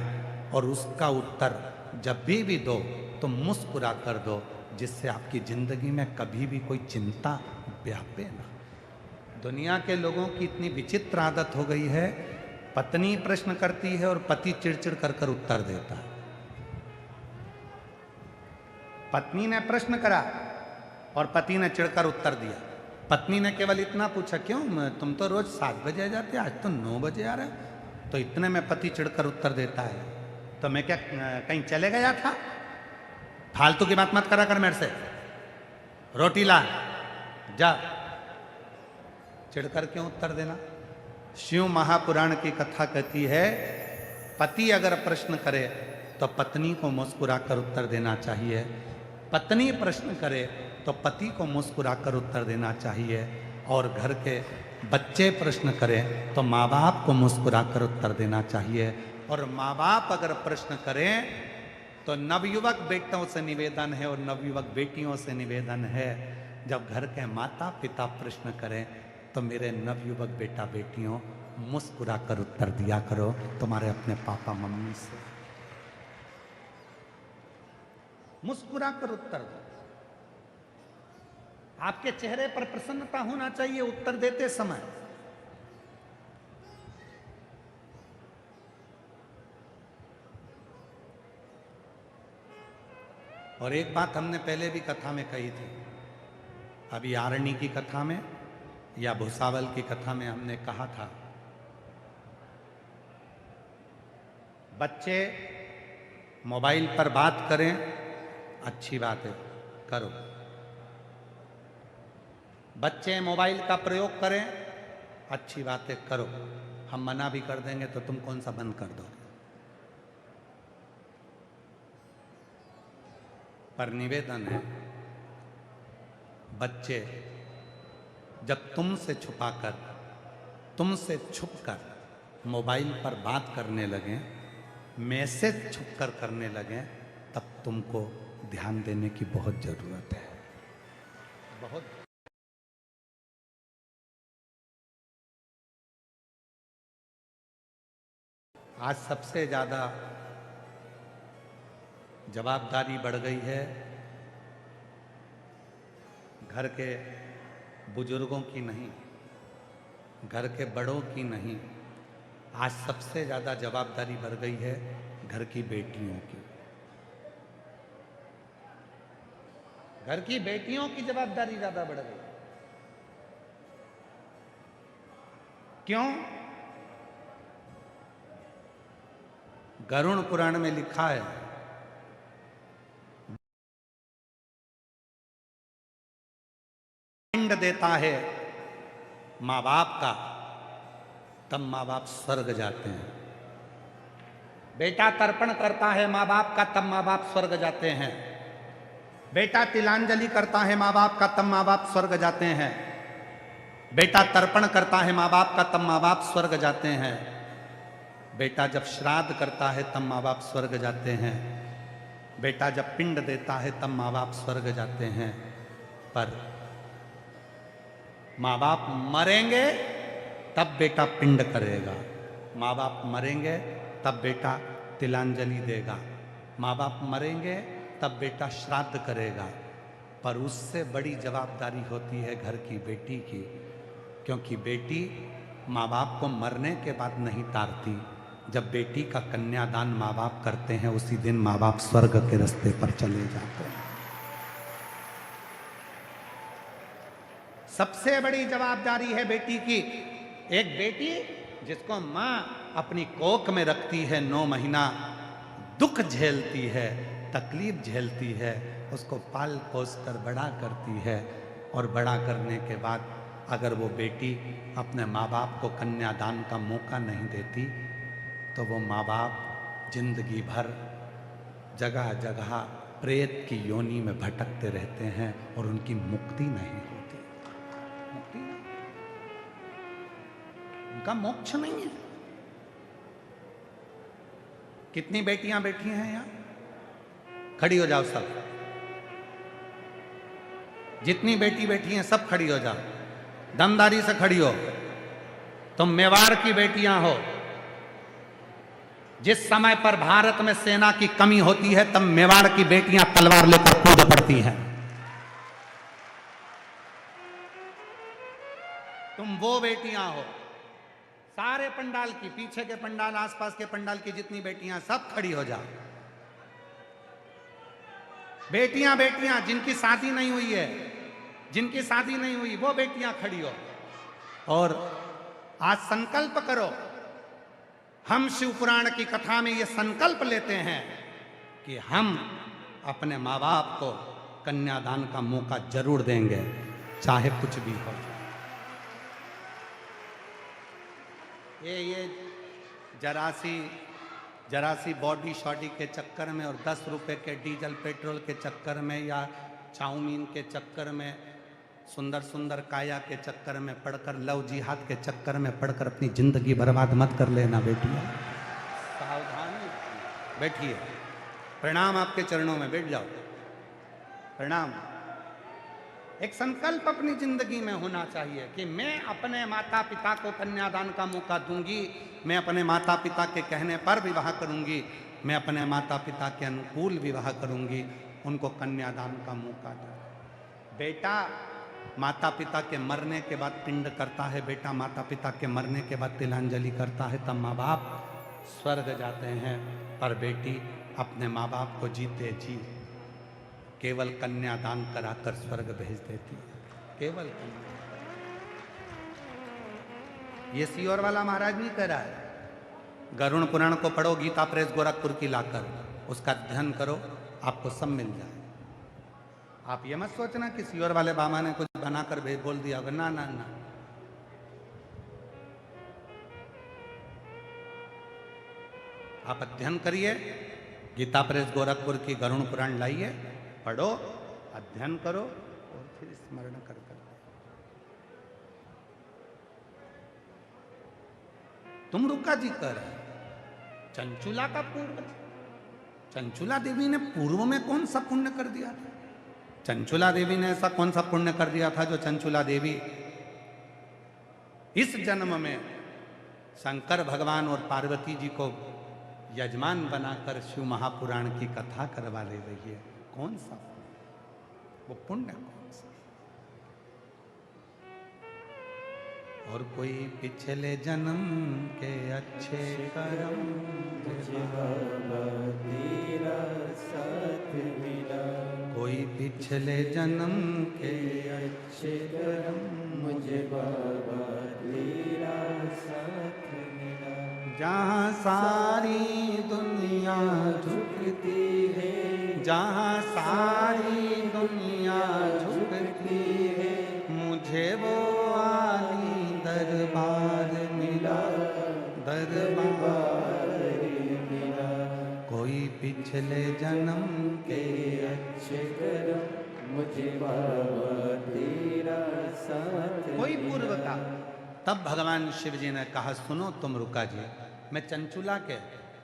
और उसका उत्तर जब भी दो तो मुस्कुरा कर दो, जिससे आपकी जिंदगी में कभी भी कोई चिंता व्यापे ना। दुनिया के लोगों की इतनी विचित्र आदत हो गई है, पत्नी प्रश्न करती है और पति चिड़चिड़ कर कर उत्तर देता है। पत्नी ने प्रश्न करा और पति ने चिढ़कर उत्तर दिया। पत्नी ने केवल इतना पूछा, क्यों तुम तो रोज 7 बजे जाते, आज तो 9 बजे आ रहे, तो इतने में पति चिढ़कर उत्तर देता है, तो मैं क्या कहीं चले गया था? फालतू की बात मत करा कर मेरे से, रोटी ला जा। चिढ़कर क्यों उत्तर देना? शिव महापुराण की कथा कहती है पति अगर प्रश्न करे तो पत्नी को मुस्कुराकर उत्तर देना चाहिए, पत्नी प्रश्न करे तो पति को मुस्कुराकर उत्तर देना चाहिए, और घर के बच्चे प्रश्न करें तो माँ बाप को मुस्कुराकर उत्तर देना चाहिए, और माँ बाप अगर प्रश्न करें तो नवयुवक बेटों से निवेदन है और नवयुवक बेटियों से निवेदन है, जब घर के माता पिता प्रश्न करें तो मेरे नवयुवक बेटा बेटियों मुस्कुराकर उत्तर दिया करो तुम्हारे अपने पापा मम्मी से, मुस्कुराकर उत्तर दो। आपके चेहरे पर प्रसन्नता होना चाहिए उत्तर देते समय। और एक बात हमने पहले भी कथा में कही थी, अभी आरण्य की कथा में या भूसावल की कथा में हमने कहा था, बच्चे मोबाइल पर बात करें अच्छी बात है, करो। बच्चे मोबाइल का प्रयोग करें अच्छी बात है, करो। हम मना भी कर देंगे तो तुम कौन सा बंद कर दो। पर निवेदन है, बच्चे जब तुमसे छुपाकर, तुमसे छुपकर मोबाइल पर बात करने लगें मैसेज छुपकर करने लगे, तब तुमको ध्यान देने की बहुत जरूरत है। बहुत। आज सबसे ज्यादा जवाबदारी बढ़ गई है घर के बुजुर्गों की नहीं, घर के बड़ों की नहीं, आज सबसे ज्यादा जवाबदारी बढ़ गई है घर की बेटियों की। घर की बेटियों की जवाबदारी ज्यादा बढ़ गई। क्यों? गरुड़ पुराण में लिखा है, पिंड देता है मां बाप का, तब मां बाप स्वर्ग जाते हैं। बेटा तर्पण करता है मां बाप का, तब मां बाप स्वर्ग जाते हैं। बेटा तिलांजलि करता है मां बाप का, तब मां बाप स्वर्ग जाते हैं। बेटा तर्पण करता है मां बाप का, तब मां बाप स्वर्ग जाते हैं। बेटा जब श्राद्ध करता है तब मां बाप स्वर्ग जाते हैं। बेटा जब पिंड देता है तब मां बाप स्वर्ग जाते हैं। पर मां बाप मरेंगे तब बेटा पिंड करेगा, मां बाप मरेंगे तब बेटा तिलांजलि देगा, मां बाप मरेंगे तब बेटा श्राद्ध करेगा। पर उससे बड़ी जवाबदारी होती है घर की बेटी की, क्योंकि बेटी मां बाप को मरने के बाद नहीं तारती। जब बेटी का कन्यादान मां बाप करते हैं, उसी दिन मां बाप स्वर्ग के रास्ते पर चले जाते हैं। सबसे बड़ी जवाबदारी है बेटी की। एक बेटी जिसको मां अपनी कोख में रखती है, 9 महीना दुख झेलती है, तकलीफ झेलती है, उसको पाल पोस कर बड़ा करती है, और बड़ा करने के बाद अगर वो बेटी अपने माँ बाप को कन्यादान का मौका नहीं देती, तो वो माँ बाप जिंदगी भर जगह जगह प्रेत की योनि में भटकते रहते हैं और उनकी मुक्ति नहीं होती। मुक्ति नहीं, उनका मोक्ष नहीं है। कितनी बेटियां बैठी हैं यहां? खड़ी हो जाओ सब। जितनी बेटी बैठी हैं सब खड़ी हो जाओ, दमदारी से खड़ी हो। तुम मेवाड़ की बेटियां हो। जिस समय पर भारत में सेना की कमी होती है, तब मेवाड़ की बेटियां तलवार लेकर कूद पड़ती हैं। तुम वो बेटियां हो। सारे पंडाल की, पीछे के पंडाल, आसपास के पंडाल की जितनी बेटियां, सब खड़ी हो जाओ। बेटियां बेटियां जिनकी शादी नहीं हुई है, जिनकी शादी नहीं हुई, वो बेटियां खड़ी हो। और आज संकल्प करो। हम शिव पुराण की कथा में ये संकल्प लेते हैं कि हम अपने माँ बाप को कन्यादान का मौका जरूर देंगे, चाहे कुछ भी हो। ये जरा सी बॉडी शॉडी के चक्कर में और 10 रुपए के डीजल पेट्रोल के चक्कर में, या चाउमीन के चक्कर में, सुंदर सुंदर काया के चक्कर में पढ़कर, लव जिहाद के चक्कर में पढ़कर अपनी जिंदगी बर्बाद मत कर लेना बेटियां। सावधानी बैठिए। प्रणाम आपके चरणों में, बैठ जाओ। प्रणाम। एक संकल्प अपनी जिंदगी में होना चाहिए कि मैं अपने माता पिता को कन्यादान का मौका दूंगी, मैं अपने माता पिता के कहने पर विवाह करूंगी, मैं अपने माता पिता के अनुकूल विवाह करूंगी, उनको कन्यादान का मौका दूंगी। बेटा माता पिता के मरने के बाद पिंड करता है, बेटा माता पिता के मरने के बाद तिलांजलि करता है, तब माँ बाप स्वर्ग जाते हैं। पर बेटी अपने माँ बाप को जीते जी केवल कन्यादान कराकर स्वर्ग भेज देती है। केवल ये सीओर वाला महाराज नहीं कह रहा है। गरुड़ पुराण को पढ़ो, गीता प्रेस गोरखपुर की लाकर उसका अध्ययन करो, आपको सब मिल जाए। आप ये मत सोचना कि सीओर वाले बाबा ने कुछ बनाकर बोल दिया होगा। ना ना ना, आप अध्ययन करिए। गीता प्रेस गोरखपुर की गरुड़ पुराण लाइए, पढ़ो, अध्ययन करो और फिर स्मरण कर कर। तुम रुका जी कर चंचुला का पूर्व, चंचुला देवी ने पूर्व में कौन सा पुण्य कर दिया था? चंचुला देवी ने ऐसा कौन सा पुण्य कर दिया था जो चंचुला देवी इस जन्म में शंकर भगवान और पार्वती जी को यजमान बनाकर शिव महापुराण की कथा करवा ले रही है? कौन सा वो पुण्य कौन सा? और कोई पिछले जन्म के अच्छे कर्म मुझे बाबा तेरा साथ मिला, कोई पिछले जन्म के अच्छे कर्म मुझे बाबा तेरा साथ मिला। जहाँ सारी दुनिया झुकती है, जहाँ सारी दुनिया झुकती है, मुझे वो आली दरबार मिला, दरबार मिला। कोई पिछले जन्म के अच्छे कर्म मुझे बाबा तेरा साथ कोई पूर्व का। तब भगवान शिव जी ने कहा, सुनो तुम रुका जी, मैं चंचुला के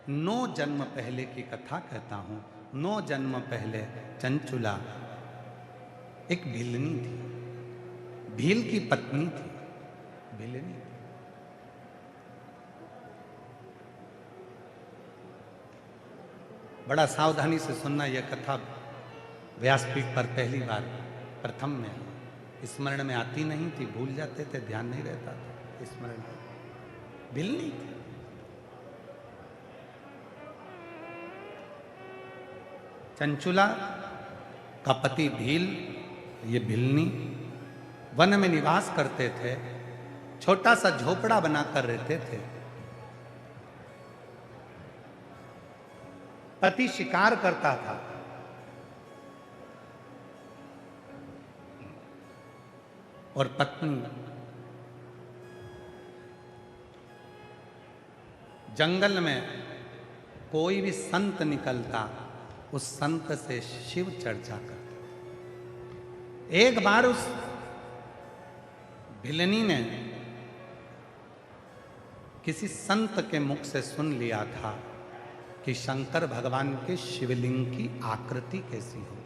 9 जन्म पहले की कथा कहता हूँ। 9 जन्म पहले चंचुला एक भिलनी थी, भील की पत्नी थी, भिलनी थी। बड़ा सावधानी से सुनना, यह कथा व्यासपीठ पर पहली बार प्रथम में आई। स्मरण में आती नहीं थी, भूल जाते थे, ध्यान नहीं रहता था। स्मरण में भिलनी थी। चंचुला का पति भील, ये भिलनी वन में निवास करते थे, छोटा सा झोपड़ा बनाकर रहते थे। पति शिकार करता था, और पत्नी जंगल में कोई भी संत निकलता, उस संत से शिव चर्चा करता। एक बार उस भिलनी ने किसी संत के मुख से सुन लिया था कि शंकर भगवान के शिवलिंग की आकृति कैसी होती।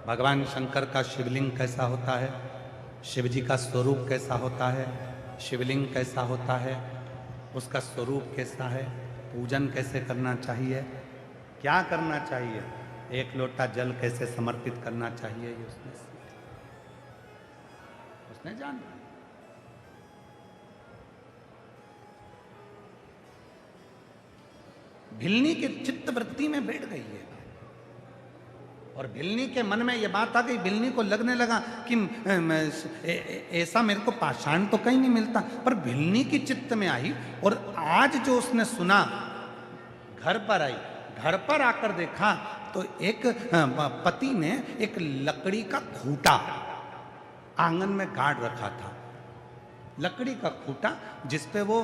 भगवान शंकर का शिवलिंग कैसा होता है, शिव जी का स्वरूप कैसा होता है, शिवलिंग कैसा होता है, उसका स्वरूप कैसा है, पूजन कैसे करना चाहिए, क्या करना चाहिए, एक लोटा जल कैसे समर्पित करना चाहिए, ये उसने जाना। भिलनी के चित्त वृत्ति में बैठ गई है, और भिलनी के मन में यह बात आ गई। भिलनी को लगने लगा कि ऐसा मेरे को पाषाण तो कहीं नहीं मिलता, पर भिलनी की चित्त में आई। और आज जो उसने सुना, घर पर आई, घर पर आकर देखा तो एक पति ने एक लकड़ी का खूंटा आंगन में गाड़ रखा था। लकड़ी का खूंटा जिसपे वो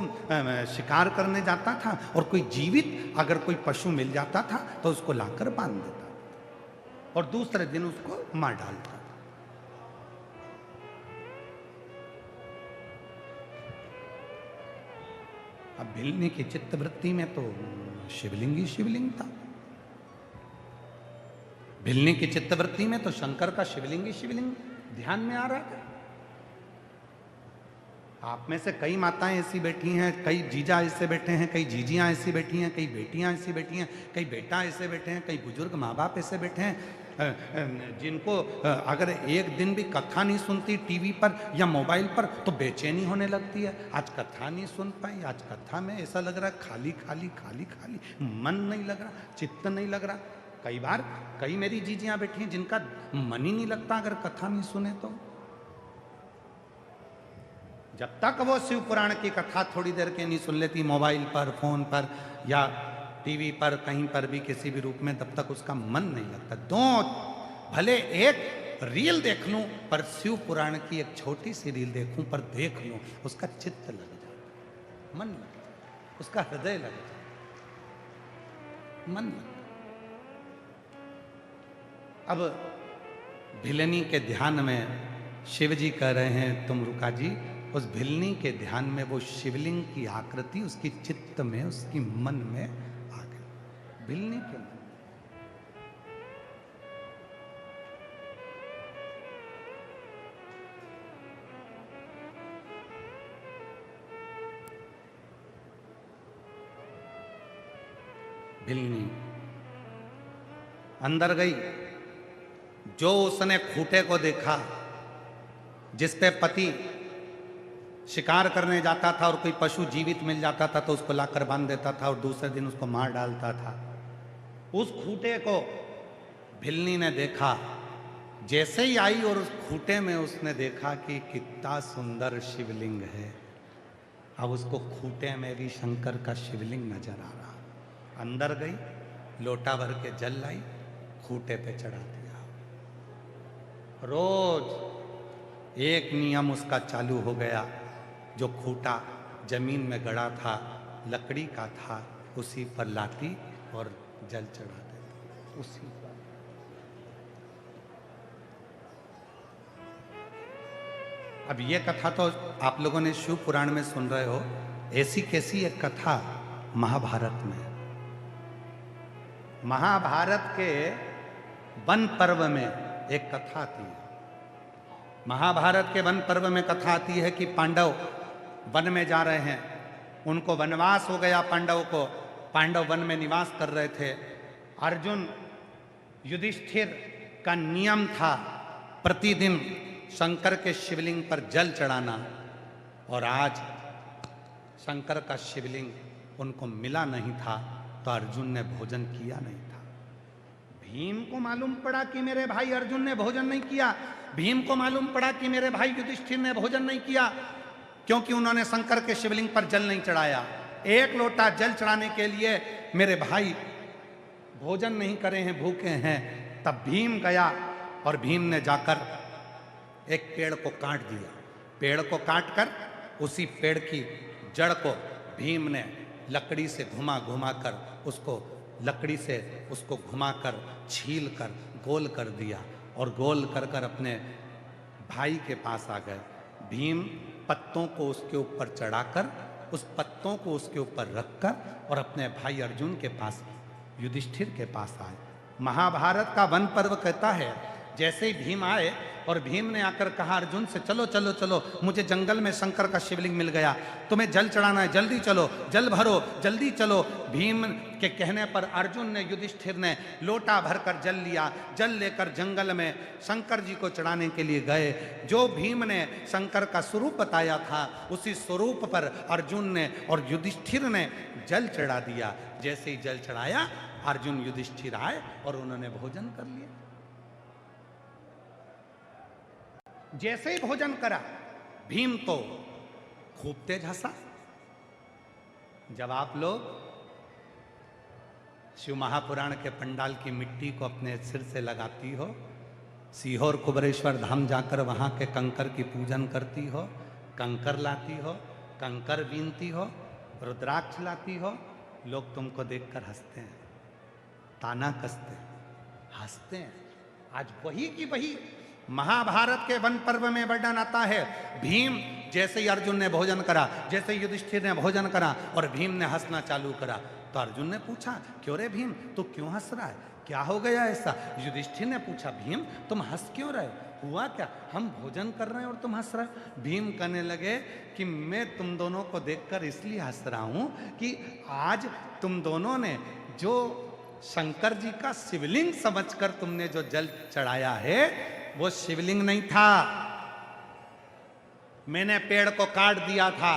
शिकार करने जाता था, और कोई जीवित अगर कोई पशु मिल जाता था तो उसको लाकर बांध देता और दूसरे दिन उसको मार डालता। अब भिलनी की चित्तवृत्ति में तो शिवलिंग ही शिवलिंग था। भिलनी की चित्तवृत्ति में तो शंकर का शिवलिंग ही शिवलिंग ध्यान में आ रहा है। आप में से कई माताएं ऐसी बैठी हैं, कई जीजा ऐसे बैठे हैं, कई जीजियां ऐसी बैठी हैं, कई बेटियां ऐसी बैठी हैं, कई बेटा ऐसे बैठे हैं, कई बुजुर्ग माँ बाप ऐसे बैठे हैं जिनको अगर एक दिन भी कथा नहीं सुनती टीवी पर या मोबाइल पर तो बेचैनी होने लगती है। आज कथा नहीं सुन पाई, आज कथा में ऐसा लग रहा है खाली खाली खाली खाली, मन नहीं लग रहा, चित्त नहीं लग रहा। कई बार कई मेरी जीजियां बैठी हैं जिनका मन ही नहीं लगता अगर कथा नहीं सुने तो। जब तक वो शिव पुराण की कथा थोड़ी देर के नहीं सुन लेती मोबाइल पर, फोन पर या टीवी पर, कहीं पर भी किसी भी रूप में, तब तक उसका मन नहीं लगता। भले एक रील देख लूं पर शिव पुराण की एक छोटी सी रील देखूं पर देख लूं, उसका चित्त लग जाता, मन लग जाता, उसका हृदय लग जाता, मन लग। अब भिलनी के ध्यान में शिव जी कह रहे हैं, तुम रुका जी, उस भिलनी के ध्यान में वो शिवलिंग की आकृति उसकी चित्त में, उसकी मन में आ गई। भिलनी के मन। भिलनी अंदर गई। जो उसने खूंटे को देखा जिस पे पति शिकार करने जाता था और कोई पशु जीवित मिल जाता था तो उसको लाकर बांध देता था और दूसरे दिन उसको मार डालता था, उस खूंटे को भिलनी ने देखा। जैसे ही आई और उस खूंटे में उसने देखा कि कितना सुंदर शिवलिंग है। अब उसको खूंटे में भी शंकर का शिवलिंग नजर आ रहा। अंदर गई, लोटा भर के जल लाई, खूंटे पे चढ़ा दिया। रोज एक नियम उसका चालू हो गया। जो खूंटा जमीन में गड़ा था, लकड़ी का था, उसी पर लाती और जल चढ़ा देता। उसी पर अब ये कथा तो आप लोगों ने शिव पुराण में सुन रहे हो। ऐसी कैसी एक कथा महाभारत में। महाभारत के वन पर्व में एक कथा आती है। महाभारत के वन पर्व में कथा आती है कि पांडव वन में जा रहे हैं, उनको वनवास हो गया। पांडव को, पांडव वन में निवास कर रहे थे। अर्जुन युधिष्ठिर का नियम था प्रतिदिन शंकर के शिवलिंग पर जल चढ़ाना, और आज शंकर का शिवलिंग उनको मिला नहीं था तो अर्जुन ने भोजन किया नहीं था। भीम को मालूम पड़ा कि मेरे भाई अर्जुन ने भोजन नहीं किया। भीम को मालूम पड़ा कि मेरे भाई युधिष्ठिर ने भोजन नहीं किया, क्योंकि उन्होंने शंकर के शिवलिंग पर जल नहीं चढ़ाया। एक लोटा जल चढ़ाने के लिए मेरे भाई भोजन नहीं करे हैं, भूखे हैं। तब भीम गया और भीम ने जाकर एक पेड़ को काट दिया। पेड़ को काट कर उसी पेड़ की जड़ को भीम ने लकड़ी से घुमा घुमा कर उसको, लकड़ी से उसको घुमाकर छील कर गोल कर दिया और गोल कर कर अपने भाई के पास आ गए। भीम पत्तों को उसके ऊपर चढ़ाकर, उस पत्तों को उसके ऊपर रखकर और अपने भाई अर्जुन के पास, युधिष्ठिर के पास आए। महाभारत का वन पर्व कहता है, जैसे ही भीम आए और भीम ने आकर कहा अर्जुन से, चलो चलो चलो, मुझे जंगल में शंकर का शिवलिंग मिल गया, तुम्हें जल चढ़ाना है, जल्दी चलो, जल भरो, जल्दी चलो। भीम के कहने पर अर्जुन ने, युधिष्ठिर ने लोटा भरकर जल लिया। जल लेकर जंगल में शंकर जी को चढ़ाने के लिए गए। जो भीम ने शंकर का स्वरूप बताया था, उसी स्वरूप पर अर्जुन ने और युधिष्ठिर ने जल चढ़ा दिया। जैसे ही जल चढ़ाया, अर्जुन युधिष्ठिर आए और उन्होंने भोजन कर लिया। जैसे ही भोजन करा, भीम तो खूब तेज हंसा। जब आप लोग शिव महापुराण के पंडाल की मिट्टी को अपने सिर से लगाती हो, सीहोर कुबरेश्वर धाम जाकर वहां के कंकर की पूजन करती हो, कंकर लाती हो, कंकर बीनती हो, रुद्राक्ष लाती हो, लोग तुमको देखकर हंसते हैं, ताना कसते हैं, हंसते हैं। आज वही की वही महाभारत के वन पर्व में वर्णन आता है। भीम, जैसे ही अर्जुन ने भोजन करा, जैसे युधिष्ठिर ने भोजन करा और भीम ने हंसना चालू करा, तो अर्जुन ने पूछा, क्यों रे भीम, तू क्यों हंस रहा है, क्या हो गया ऐसा? युधिष्ठिर ने पूछा, भीम तुम हंस क्यों रहे, हुआ क्या? हम भोजन कर रहे हैं और तुम हंस रहे। भीम कहने लगे कि मैं तुम दोनों को देखकर इसलिए हंस रहा हूं कि आज तुम दोनों ने जो शंकर जी का शिवलिंग समझकर तुमने जो जल चढ़ाया है, वो शिवलिंग नहीं था। मैंने पेड़ को काट दिया था,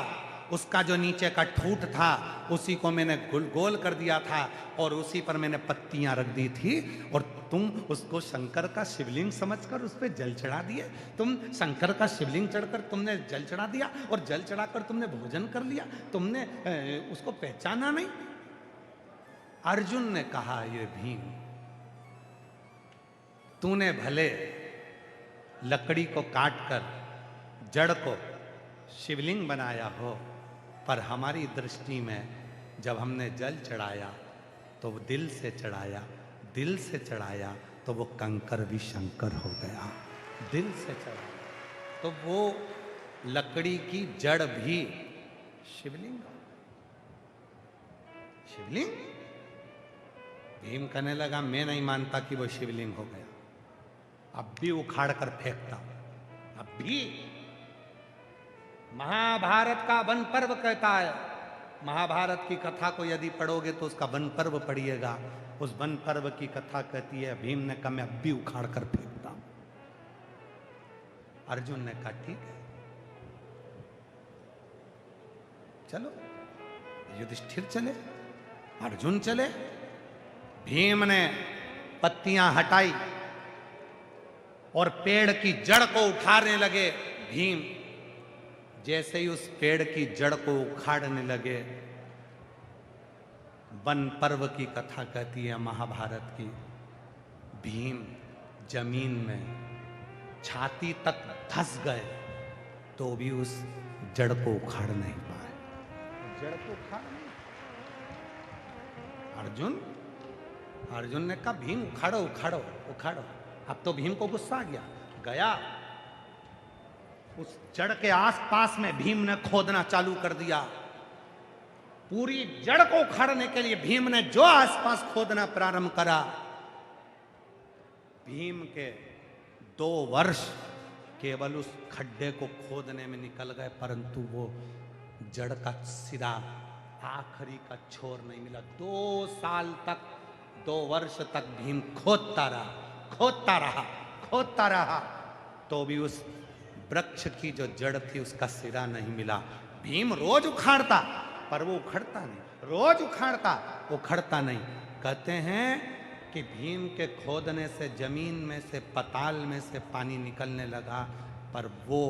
उसका जो नीचे का ठूठ था उसी को मैंने गोल कर दिया था और उसी पर मैंने पत्तियां रख दी थी, और तुम उसको शंकर का शिवलिंग समझकर उस पर जल चढ़ा दिए। तुम शंकर का शिवलिंग चढ़कर तुमने जल चढ़ा दिया और जल चढ़ाकर तुमने भोजन कर लिया, तुमने उसको पहचाना नहीं। अर्जुन ने कहा, ये भीम, तूने भले लकड़ी को काटकर जड़ को शिवलिंग बनाया हो, पर हमारी दृष्टि में जब हमने जल चढ़ाया तो वो दिल से चढ़ाया, दिल से चढ़ाया तो वो कंकर भी शंकर हो गया। दिल से चढ़ाया तो वो लकड़ी की जड़ भी शिवलिंग। शिवलिंग? भीम कहने लगा मैं नहीं मानता कि वो शिवलिंग हो गया, अब भी उखाड़ कर फेंकता हूं, अब भी। महाभारत का वन पर्व कहता है, महाभारत की कथा को यदि पढ़ोगे तो उसका वन पर्व पढ़िएगा, उस वन पर्व की कथा कहती है भीम ने कहा मैं अब भी उखाड़ कर फेंकता हूं। अर्जुन ने कहा ठीक है चलो। युधिष्ठिर चले, अर्जुन चले। भीम ने पत्तियां हटाई और पेड़ की जड़ को उठाने लगे। भीम जैसे ही उस पेड़ की जड़ को उखाड़ने लगे, वन पर्व की कथा कहती है महाभारत की, भीम जमीन में छाती तक धंस गए तो भी उस जड़ को उखाड़ नहीं पाए। जड़ को उखाड़ नहीं। अर्जुन ने कहा भीम उखाड़ो उखाड़ो उखाड़ो। अब तो भीम को गुस्सा आ गया, उस जड़ के आसपास में भीम ने खोदना चालू कर दिया। पूरी जड़ को उखाड़ने के लिए भीम ने जो आसपास खोदना प्रारंभ करा, भीम के 2 वर्ष केवल उस खड्डे को खोदने में निकल गए, परंतु वो जड़ का सिरा, आखिरी का छोर नहीं मिला। 2 साल तक, 2 वर्ष तक भीम खोदता रहा, तो भी उस वृक्ष की जो जड़ थी उसका सिरा नहीं मिला। भीम रोज उखाड़ता पर वो उखड़ता नहीं, रोज उखड़ता नहीं। कहते हैं कि भीम के खोदने से जमीन में से, पताल में से पानी निकलने लगा, पर वो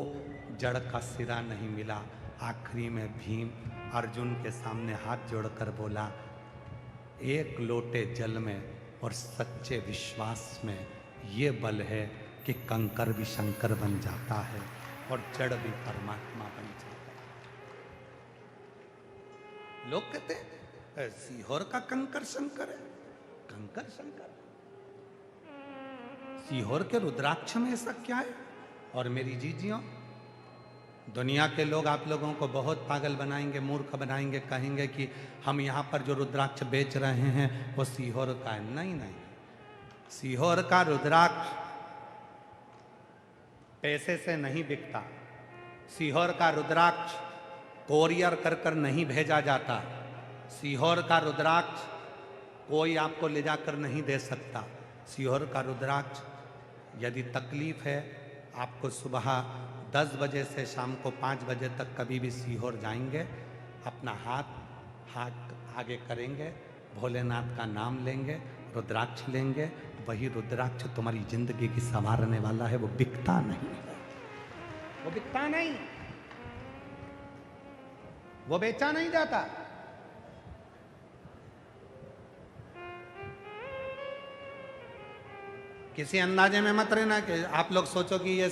जड़ का सिरा नहीं मिला। आखिरी में भीम अर्जुन के सामने हाथ जोड़कर बोला, एक लोटे जल में और सच्चे विश्वास में ये बल है कि कंकर भी शंकर बन जाता है और जड़ भी परमात्मा बन जाता है। लोग कहते हैं सीहोर का कंकर शंकर है, कंकर शंकर। सीहोर के रुद्राक्ष में ऐसा क्या है? और मेरी जीजियों, दुनिया के लोग आप लोगों को बहुत पागल बनाएंगे, मूर्ख बनाएंगे, कहेंगे कि हम यहाँ पर जो रुद्राक्ष बेच रहे हैं वो सीहोर का है। नहीं, सीहोर का रुद्राक्ष पैसे से नहीं बिकता। सीहोर का रुद्राक्ष कोरियर कर नहीं भेजा जाता। सीहोर का रुद्राक्ष कोई आपको ले जाकर नहीं दे सकता। सीहोर का रुद्राक्ष, यदि तकलीफ है, आपको सुबह 10 बजे से शाम को 5 बजे तक कभी भी सीहोर जाएंगे, अपना हाथ आगे करेंगे, भोलेनाथ का नाम लेंगे, रुद्राक्ष लेंगे, वही रुद्राक्ष तुम्हारी जिंदगी की संवारने वाला है। वो बिकता नहीं, वो बिकता नहीं, वो बेचा नहीं जाता। किसी अंदाजे में मत रहना कि आप लोग सोचो कि ये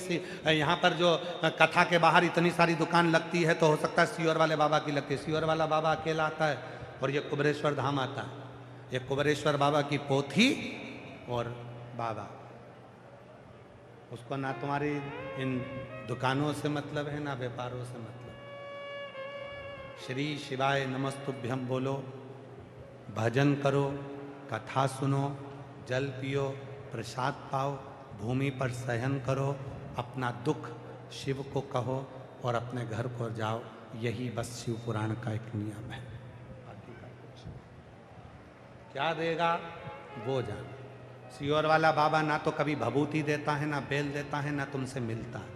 यहाँ पर जो कथा के बाहर इतनी सारी दुकान लगती है तो हो सकता है सीहोर वाले बाबा की लगती है। सीहोर वाला बाबा अकेला आता है और ये कुबेरेश्वर धाम आता है। ये कुबेरेश्वर बाबा की पोथी और बाबा, उसको ना तुम्हारी इन दुकानों से मतलब है ना व्यापारों से मतलब। श्री शिवाय नमस्तुभ्यम बोलो, भजन करो, कथा सुनो, जल पियो, प्रसाद पाओ, भूमि पर सहन करो, अपना दुख शिव को कहो और अपने घर को जाओ। यही बस शिव पुराण का एक नियम है। बाकी का कुछ क्या देगा वो जान। सीहोर वाला बाबा ना तो कभी भभूति देता है, ना बेल देता है, ना तुमसे मिलता है।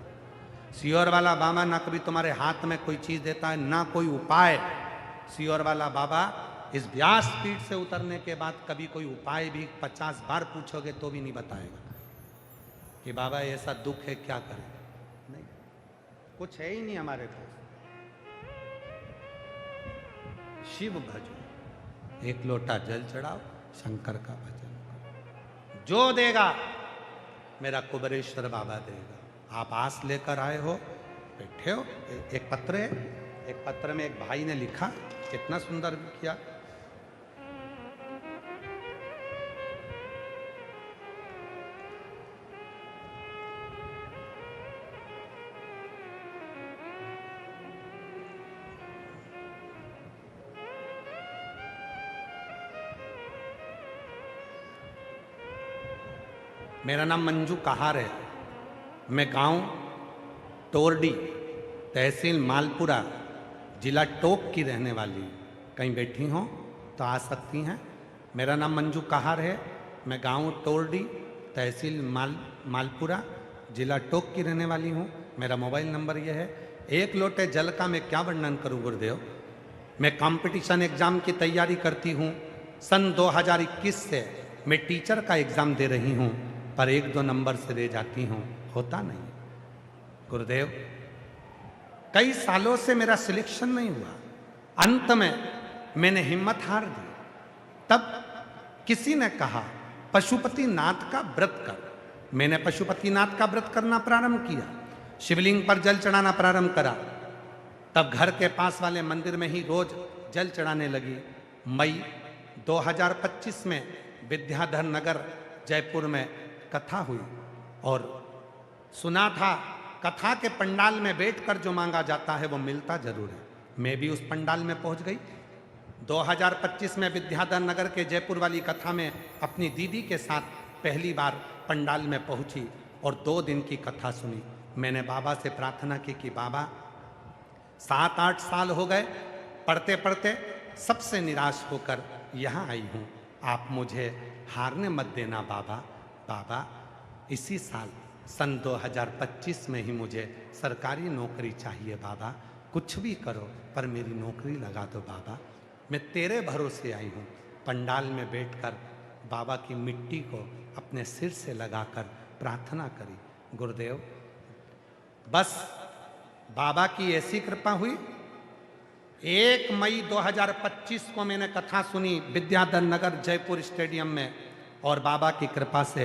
सीहोर वाला बाबा ना कभी तुम्हारे हाथ में कोई चीज देता है, ना कोई उपाय। सीहोर वाला बाबा इस व्यास पीठ से उतरने के बाद कभी कोई उपाय भी 50 बार पूछोगे तो भी नहीं बताएगा कि बाबा ऐसा दुख है क्या करें। नहीं, कुछ है ही नहीं हमारे पास। शिव भजो, एक लोटा जल चढ़ाओ, शंकर का भजन करो। जो देगा मेरा कुबेरेश्वर बाबा देगा। आप आस लेकर आए हो, बैठे हो। एक पत्र है, एक पत्र में एक भाई ने लिखा, कितना सुंदर किया। मेरा नाम मंजू कहार है। मैं गांव टोरडी, तहसील मालपुरा, जिला टोक की रहने वाली हूँ। कहीं बैठी हों तो आ सकती हैं। मेरा नाम मंजू कहार है। मैं गांव टोरडी, तहसील मालपुरा, जिला टोक की रहने वाली हूँ। मेरा मोबाइल नंबर यह है। एक लोटे जल का मैं क्या वर्णन करूँ गुरुदेव। मैं कंपटीशन एग्ज़ाम की तैयारी करती हूँ। सन 2021 से मैं टीचर का एग्ज़ाम दे रही हूँ, पर 1-2 नंबर से दे जाती हूँ, होता नहीं। गुरुदेव, कई सालों से मेरा सिलेक्शन नहीं हुआ। अंत में मैंने हिम्मत हार दी। तब किसी ने कहा पशुपतिनाथ का व्रत कर। मैंने पशुपतिनाथ का व्रत करना प्रारंभ किया, शिवलिंग पर जल चढ़ाना प्रारंभ करा। तब घर के पास वाले मंदिर में ही रोज जल चढ़ाने लगी। मई 2025 में विद्याधर नगर जयपुर में कथा हुई और सुना था कथा के पंडाल में बैठकर जो मांगा जाता है वो मिलता जरूर है। मैं भी उस पंडाल में पहुंच गई। 2025 में विद्याधर नगर के जयपुर वाली कथा में अपनी दीदी के साथ पहली बार पंडाल में पहुंची और 2 दिन की कथा सुनी। मैंने बाबा से प्रार्थना की कि बाबा 7-8 साल हो गए पढ़ते पढ़ते सबसे निराश होकर यहाँ आई हूँ, आप मुझे हारने मत देना बाबा। बाबा, इसी साल सन 2025 में ही मुझे सरकारी नौकरी चाहिए बाबा, कुछ भी करो पर मेरी नौकरी लगा दो बाबा। मैं तेरे भरोसे आई हूँ। पंडाल में बैठकर बाबा की मिट्टी को अपने सिर से लगाकर प्रार्थना करी। गुरुदेव, बस बाबा की ऐसी कृपा हुई। 1 मई 2025 को मैंने कथा सुनी विद्याधर नगर जयपुर स्टेडियम में और बाबा की कृपा से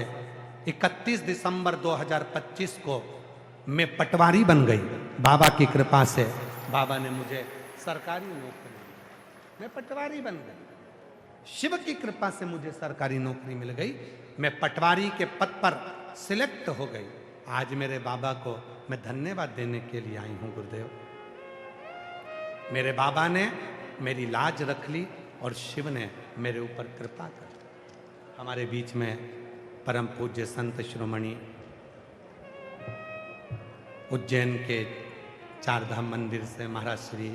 31 दिसंबर 2025 को मैं पटवारी बन गई। बाबा की कृपा से बाबा ने मुझे सरकारी नौकरी दी, मैं पटवारी बन गई। शिव की कृपा से मुझे सरकारी नौकरी मिल गई। मैं पटवारी के पद पर सिलेक्ट हो गई। आज मेरे बाबा को मैं धन्यवाद देने के लिए आई हूं गुरुदेव। मेरे बाबा ने मेरी लाज रख ली और शिव ने मेरे ऊपर कृपा कर दी। हमारे बीच में परम पूज्य संत शिरोमणि उज्जैन के 4 धाम मंदिर से महाराज श्री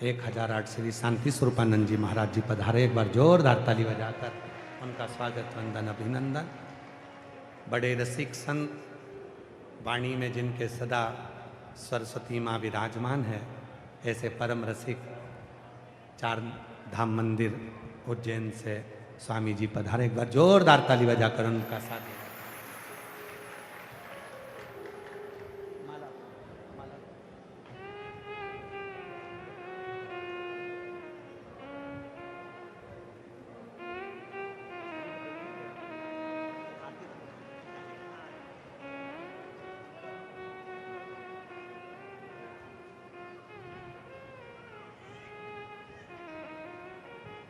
1008 श्री शांति स्वरूपानंद जी महाराज जी पधारे। एक बार जोरदार ताली बजाकर उनका स्वागत, वंदन, अभिनंदन। बड़े रसिक संत, वाणी में जिनके सदा सरस्वती माँ विराजमान है, ऐसे परम रसिक 4 धाम मंदिर उज्जैन से स्वामी जी पधारे। एक बार जोरदार ताली बजाकर उनका स्वागत।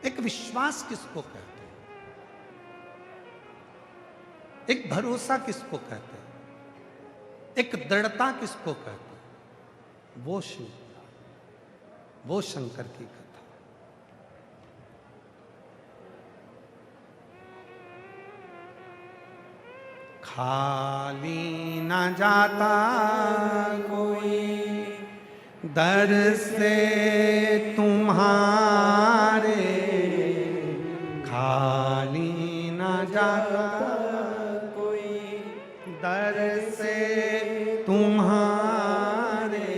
एक विश्वास किसको कहते हैं, एक भरोसा किसको कहते हैं, एक दृढ़ता किसको कहते हैं, वो शिव, वो शंकर की कथा। खाली न जाता कोई दर से तुम्हारे, खाली न जाता कोई दर से तुम्हारे,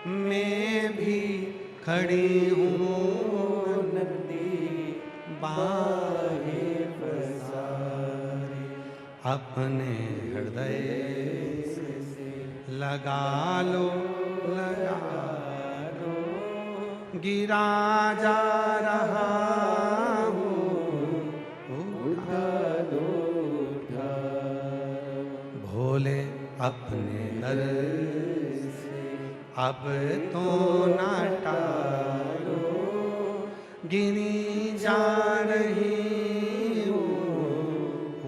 मैं भी खड़ी हूँ नदी बाहे पसारे, अपने हृदय से लगा लो, लगा लो, गिरा जा रहा भोले अपने दर से अब तो ना टालो, गिरी जा रही हो,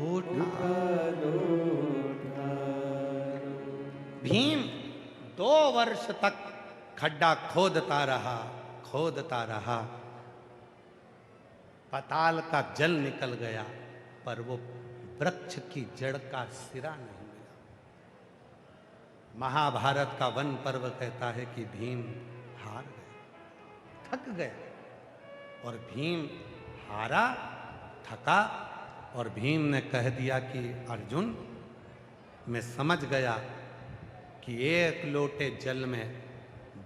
उठा लो। भीम 2 वर्ष तक खड्डा खोदता रहा, खोदता रहा, पाताल का जल निकल गया, पर वो वृक्ष की जड़ का सिरा नहीं मिला। महाभारत का वन पर्व कहता है कि भीम हार गए, थक गए, और भीम हारा, थका, और भीम ने कह दिया कि अर्जुन, मैं समझ गया कि एक लोटे जल में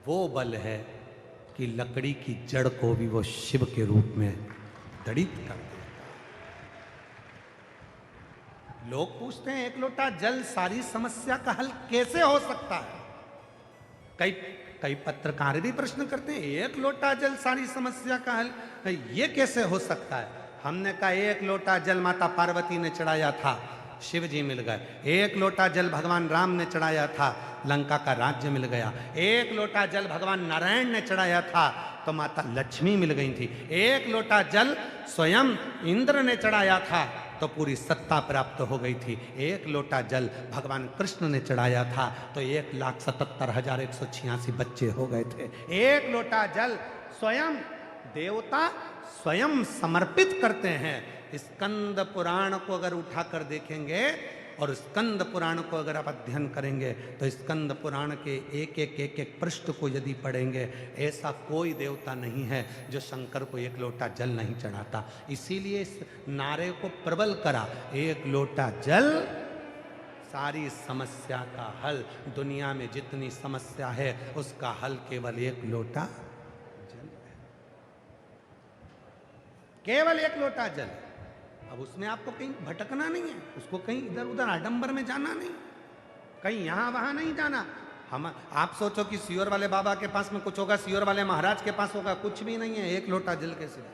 वो बल है कि लकड़ी की जड़ को भी वो शिव के रूप में दड़ित कर देता। लोग पूछते हैं एक लोटा जल सारी समस्या का हल कैसे हो सकता है? कई पत्रकार भी प्रश्न करते हैं एक लोटा जल सारी समस्या का हल ये कैसे हो सकता है? हमने कहा एक लोटा जल माता पार्वती ने चढ़ाया था, शिव जी मिल गए। एक लोटा जल भगवान राम ने चढ़ाया था, लंका का राज्य मिल गया। एक लोटा जल भगवान नारायण ने चढ़ाया था तो माता लक्ष्मी मिल गई थी। एक लोटा जल स्वयं इंद्र ने चढ़ाया था तो पूरी सत्ता प्राप्त हो गई थी। एक लोटा जल भगवान कृष्ण ने चढ़ाया था तो 1,77,186 बच्चे हो गए थे। एक लोटा जल स्वयं देवता स्वयं समर्पित करते हैं। स्कंद पुराण को अगर उठाकर देखेंगे और स्कंद पुराण को अगर आप अध्ययन करेंगे तो स्कंद पुराण के एक पृष्ठ को यदि पढ़ेंगे, ऐसा कोई देवता नहीं है जो शंकर को एक लोटा जल नहीं चढ़ाता। इसीलिए इस नारे को प्रबल करा, एक लोटा जल सारी समस्या का हल। दुनिया में जितनी समस्या है उसका हल केवल एक लोटा जल है, केवल एक लोटा जल। अब उसमें आपको कहीं भटकना नहीं है, उसको कहीं इधर उधर आडंबर में जाना नहीं, कहीं यहां वहां नहीं जाना। हम आप सोचो कि सियोर वाले बाबा के पास में कुछ होगा, सियोर वाले महाराज के पास होगा, कुछ भी नहीं है। एक लोटा जल के सिवा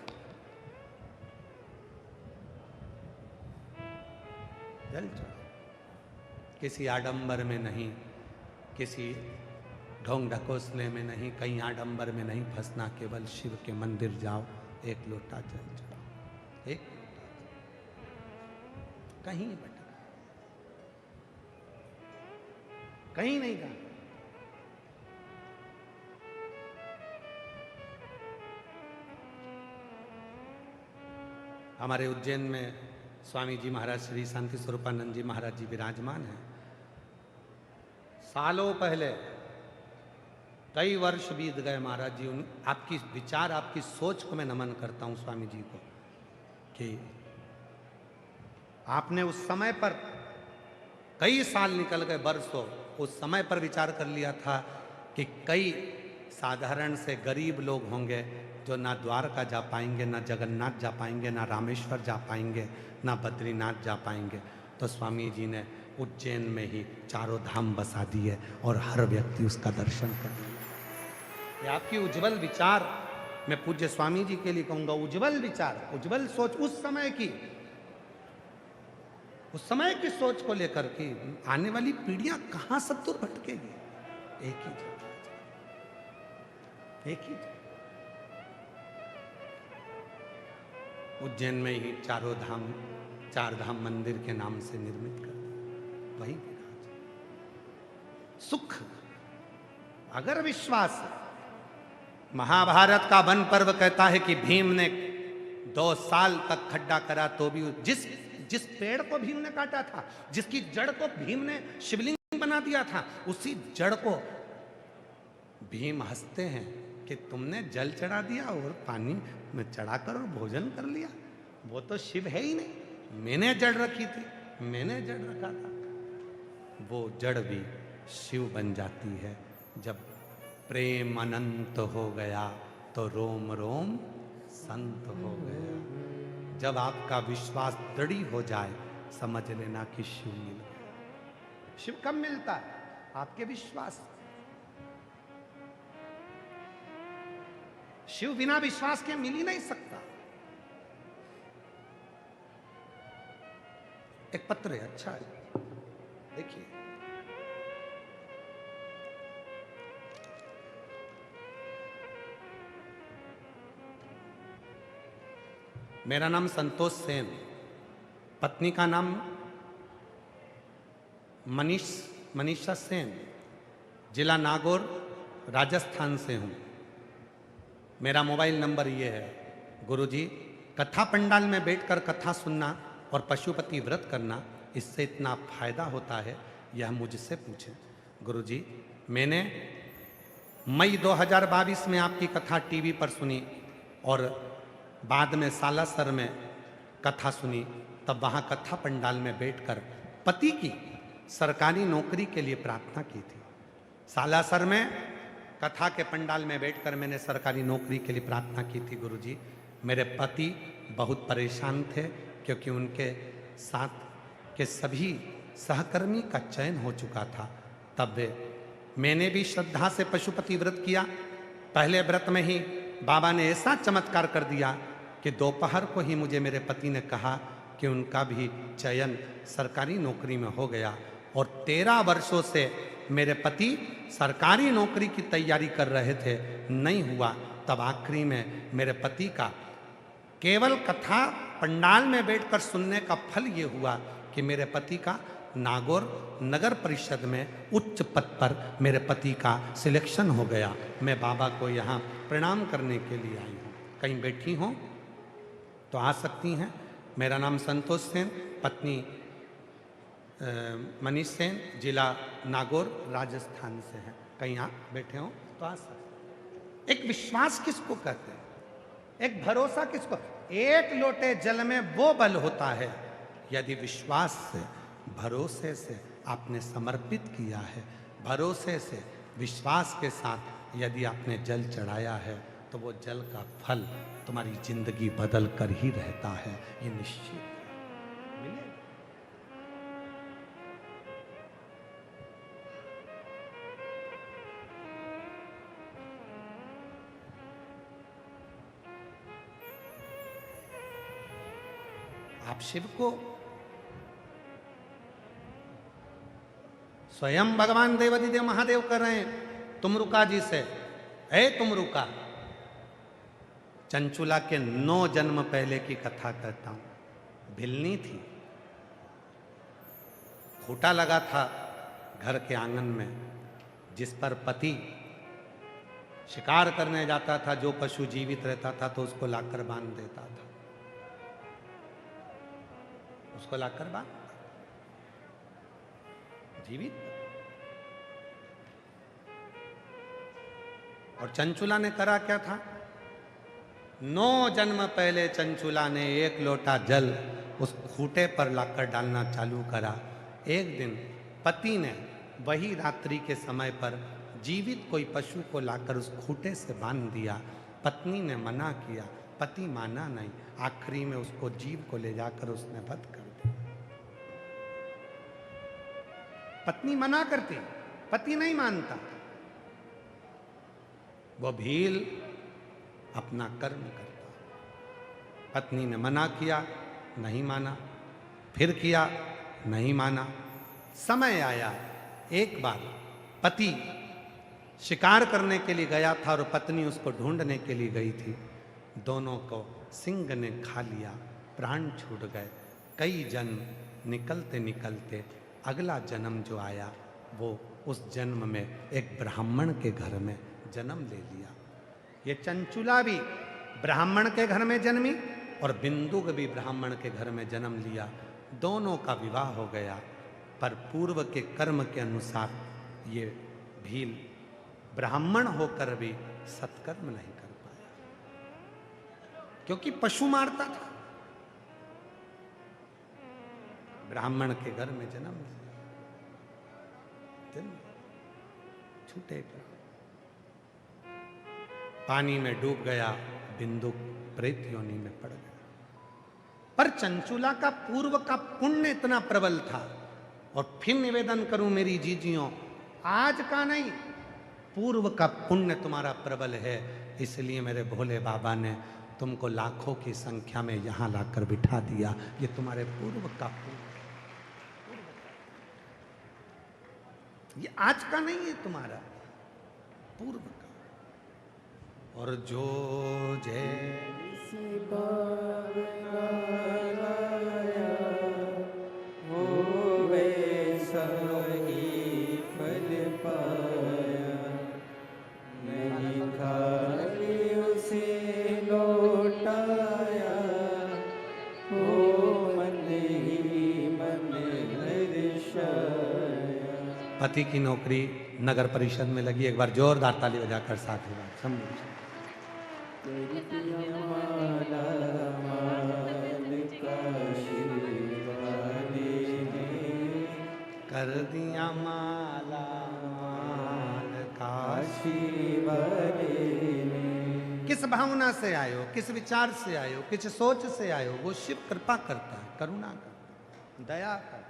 जल चढ़ो, किसी आडंबर में नहीं, किसी ढोंग ढकोसले में नहीं, कहीं आडंबर में नहीं फंसना। केवल शिव के मंदिर जाओ, एक लोटा जल चढ़ाओ, एक कहीं भटक, कहीं नहीं गया। हमारे उज्जैन में स्वामी जी महाराज श्री शांति स्वरूपानंद जी महाराज जी विराजमान हैं। सालों पहले, कई वर्ष बीत गए महाराज जी, आपकी विचार, आपकी सोच को मैं नमन करता हूं स्वामी जी को कि आपने उस समय पर, कई साल निकल गए, बरसों, उस समय पर विचार कर लिया था कि कई साधारण से गरीब लोग होंगे जो ना द्वारका जा पाएंगे, ना जगन्नाथ जा पाएंगे, ना रामेश्वर जा पाएंगे, ना बद्रीनाथ जा पाएंगे। तो स्वामी जी ने उज्जैन में ही चारों धाम बसा दिए और हर व्यक्ति उसका दर्शन कर लिया। ये आपकी उज्जवल विचार, मैं पूज्य स्वामी जी के लिए कहूँगा, उज्जवल विचार, उज्जवल सोच, उस समय की, उस समय की सोच को लेकर के आने वाली पीढ़ियां कहां सत्तूर भटकेगी। एक ही जगह, एक ही जगह। उज्जैन में ही चारों धाम, चार धाम मंदिर के नाम से निर्मित कर दिया, वही विराज। सुख, अगर विश्वास है, महाभारत का वन पर्व कहता है कि भीम ने 2 साल तक खड्डा करा तो भी जिस पेड़ को भीम ने काटा था, जिसकी जड़ को भीम ने शिवलिंग बना दिया था, उसी जड़ को भीम हंसते हैं कि तुमने जल चढ़ा दिया और पानी में चढ़ाकर और भोजन कर लिया। वो तो शिव है ही नहीं, मैंने जड़ रखी थी, मैंने जड़ रखा था। वो जड़ भी शिव बन जाती है। जब प्रेम अनंत हो गया तो रोम रोम संत हो गया। जब आपका विश्वास दृढ़ हो जाए, समझ लेना कि शिव मिल गया। शिव कब मिलता है? आपके विश्वास। शिव बिना विश्वास के मिल ही नहीं सकता। एक पत्र है, अच्छा है, देखिए। मेरा नाम संतोष सेन, पत्नी का नाम मनीषा सेन, जिला नागौर, राजस्थान से हूँ। मेरा मोबाइल नंबर ये है। गुरुजी, कथा पंडाल में बैठकर कथा सुनना और पशुपति व्रत करना, इससे इतना फायदा होता है, यह मुझसे पूछें। गुरुजी, मैंने मई 2022 में आपकी कथा टीवी पर सुनी और बाद में सालासर में कथा सुनी। तब वहाँ कथा पंडाल में बैठकर पति की सरकारी नौकरी के लिए प्रार्थना की थी। सालासर में कथा के पंडाल में बैठकर मैंने सरकारी नौकरी के लिए प्रार्थना की थी। गुरुजी, मेरे पति बहुत परेशान थे क्योंकि उनके साथ के सभी सहकर्मी का चयन हो चुका था। तब मैंने भी श्रद्धा से पशुपति व्रत किया। पहले व्रत में ही बाबा ने ऐसा चमत्कार कर दिया कि दोपहर को ही मुझे मेरे पति ने कहा कि उनका भी चयन सरकारी नौकरी में हो गया। और 13 वर्षों से मेरे पति सरकारी नौकरी की तैयारी कर रहे थे, नहीं हुआ। तब आखिरी में मेरे पति का केवल कथा पंडाल में बैठकर सुनने का फल ये हुआ कि मेरे पति का नागौर नगर परिषद में उच्च पद पर मेरे पति का सिलेक्शन हो गया। मैं बाबा को यहाँ प्रणाम करने के लिए आई हूँ। कहीं बैठी हों तो आ सकती हैं। मेरा नाम संतोष सेन, पत्नी मनीष सेन, जिला नागौर, राजस्थान से हैं। कहीं आप बैठे हों तो आ सकते। एक विश्वास किसको कहते हैं? एक भरोसा किसको? एक लोटे जल में वो बल होता है यदि विश्वास से, भरोसे से आपने समर्पित किया है, भरोसे से, विश्वास के साथ यदि आपने जल चढ़ाया है तो वो जल का फल तुम्हारी जिंदगी बदल कर ही रहता है, ये निश्चित है। मिले? आप शिव को स्वयं भगवान देवादिदेव महादेव कर रहे हैं तुमरुका जी से, है तुमरुका, चंचुला के 9 जन्म पहले की कथा कहता हूं। भिलनी थी, खूंटा लगा था घर के आंगन में, जिस पर पति शिकार करने जाता था। जो पशु जीवित रहता था तो उसको लाकर बांध देता था, उसको लाकर बांध जीवित। और चंचुला ने करा क्या था? 9 जन्म पहले चंचुला ने 1 लोटा जल उस खूंटे पर लाकर डालना चालू करा। एक दिन पति ने वही रात्रि के समय पर जीवित कोई पशु को लाकर उस खूंटे से बांध दिया। पत्नी ने मना किया, पति माना नहीं। आखिरी में उसको जीव को ले जाकर उसने वध कर दिया। पत्नी मना करती, पति नहीं मानता। वो भील अपना कर्म करता। पत्नी ने मना किया, नहीं माना, फिर किया, नहीं माना। समय आया, एक बार पति शिकार करने के लिए गया था और पत्नी उसको ढूंढने के लिए गई थी। दोनों को सिंह ने खा लिया, प्राण छूट गए। कई जन्म निकलते निकलते अगला जन्म जो आया वो उस जन्म में एक ब्राह्मण के घर में जन्म ले लिया। ये चंचुला भी ब्राह्मण के घर में जन्मी और बिंदुक भी ब्राह्मण के घर में जन्म लिया। दोनों का विवाह हो गया, पर पूर्व के कर्म के अनुसार ये भील ब्राह्मण होकर भी सत्कर्म नहीं कर पाया, क्योंकि पशु मारता था। ब्राह्मण के घर में जन्म लिया, छूटे पानी में डूब गया, बिंदुक प्रेत योनि में पड़ गया। पर चंचुला का पूर्व का पुण्य इतना प्रबल था। और फिर निवेदन करूं मेरी जीजियों, आज का नहीं, पूर्व का पुण्य तुम्हारा प्रबल है। इसलिए मेरे भोले बाबा ने तुमको लाखों की संख्या में यहां लाकर बिठा दिया। ये तुम्हारे पूर्व का पुण्य, ये आज का नहीं है, तुम्हारा पूर्व का। और जो जैसी वो वैसा ही फल पाया, नहीं खाली उसे लौटाया, वो मंदिर पति की नौकरी नगर परिषद में लगी। एक बार जोरदार ताली बजाकर साथ ही बात समझो। कर दिया माला माल काशी किस भावना से आयो, किस विचार से आयो, किस सोच से आयो, वो शिव कृपा करता है, करुणा करता है, दया करता है।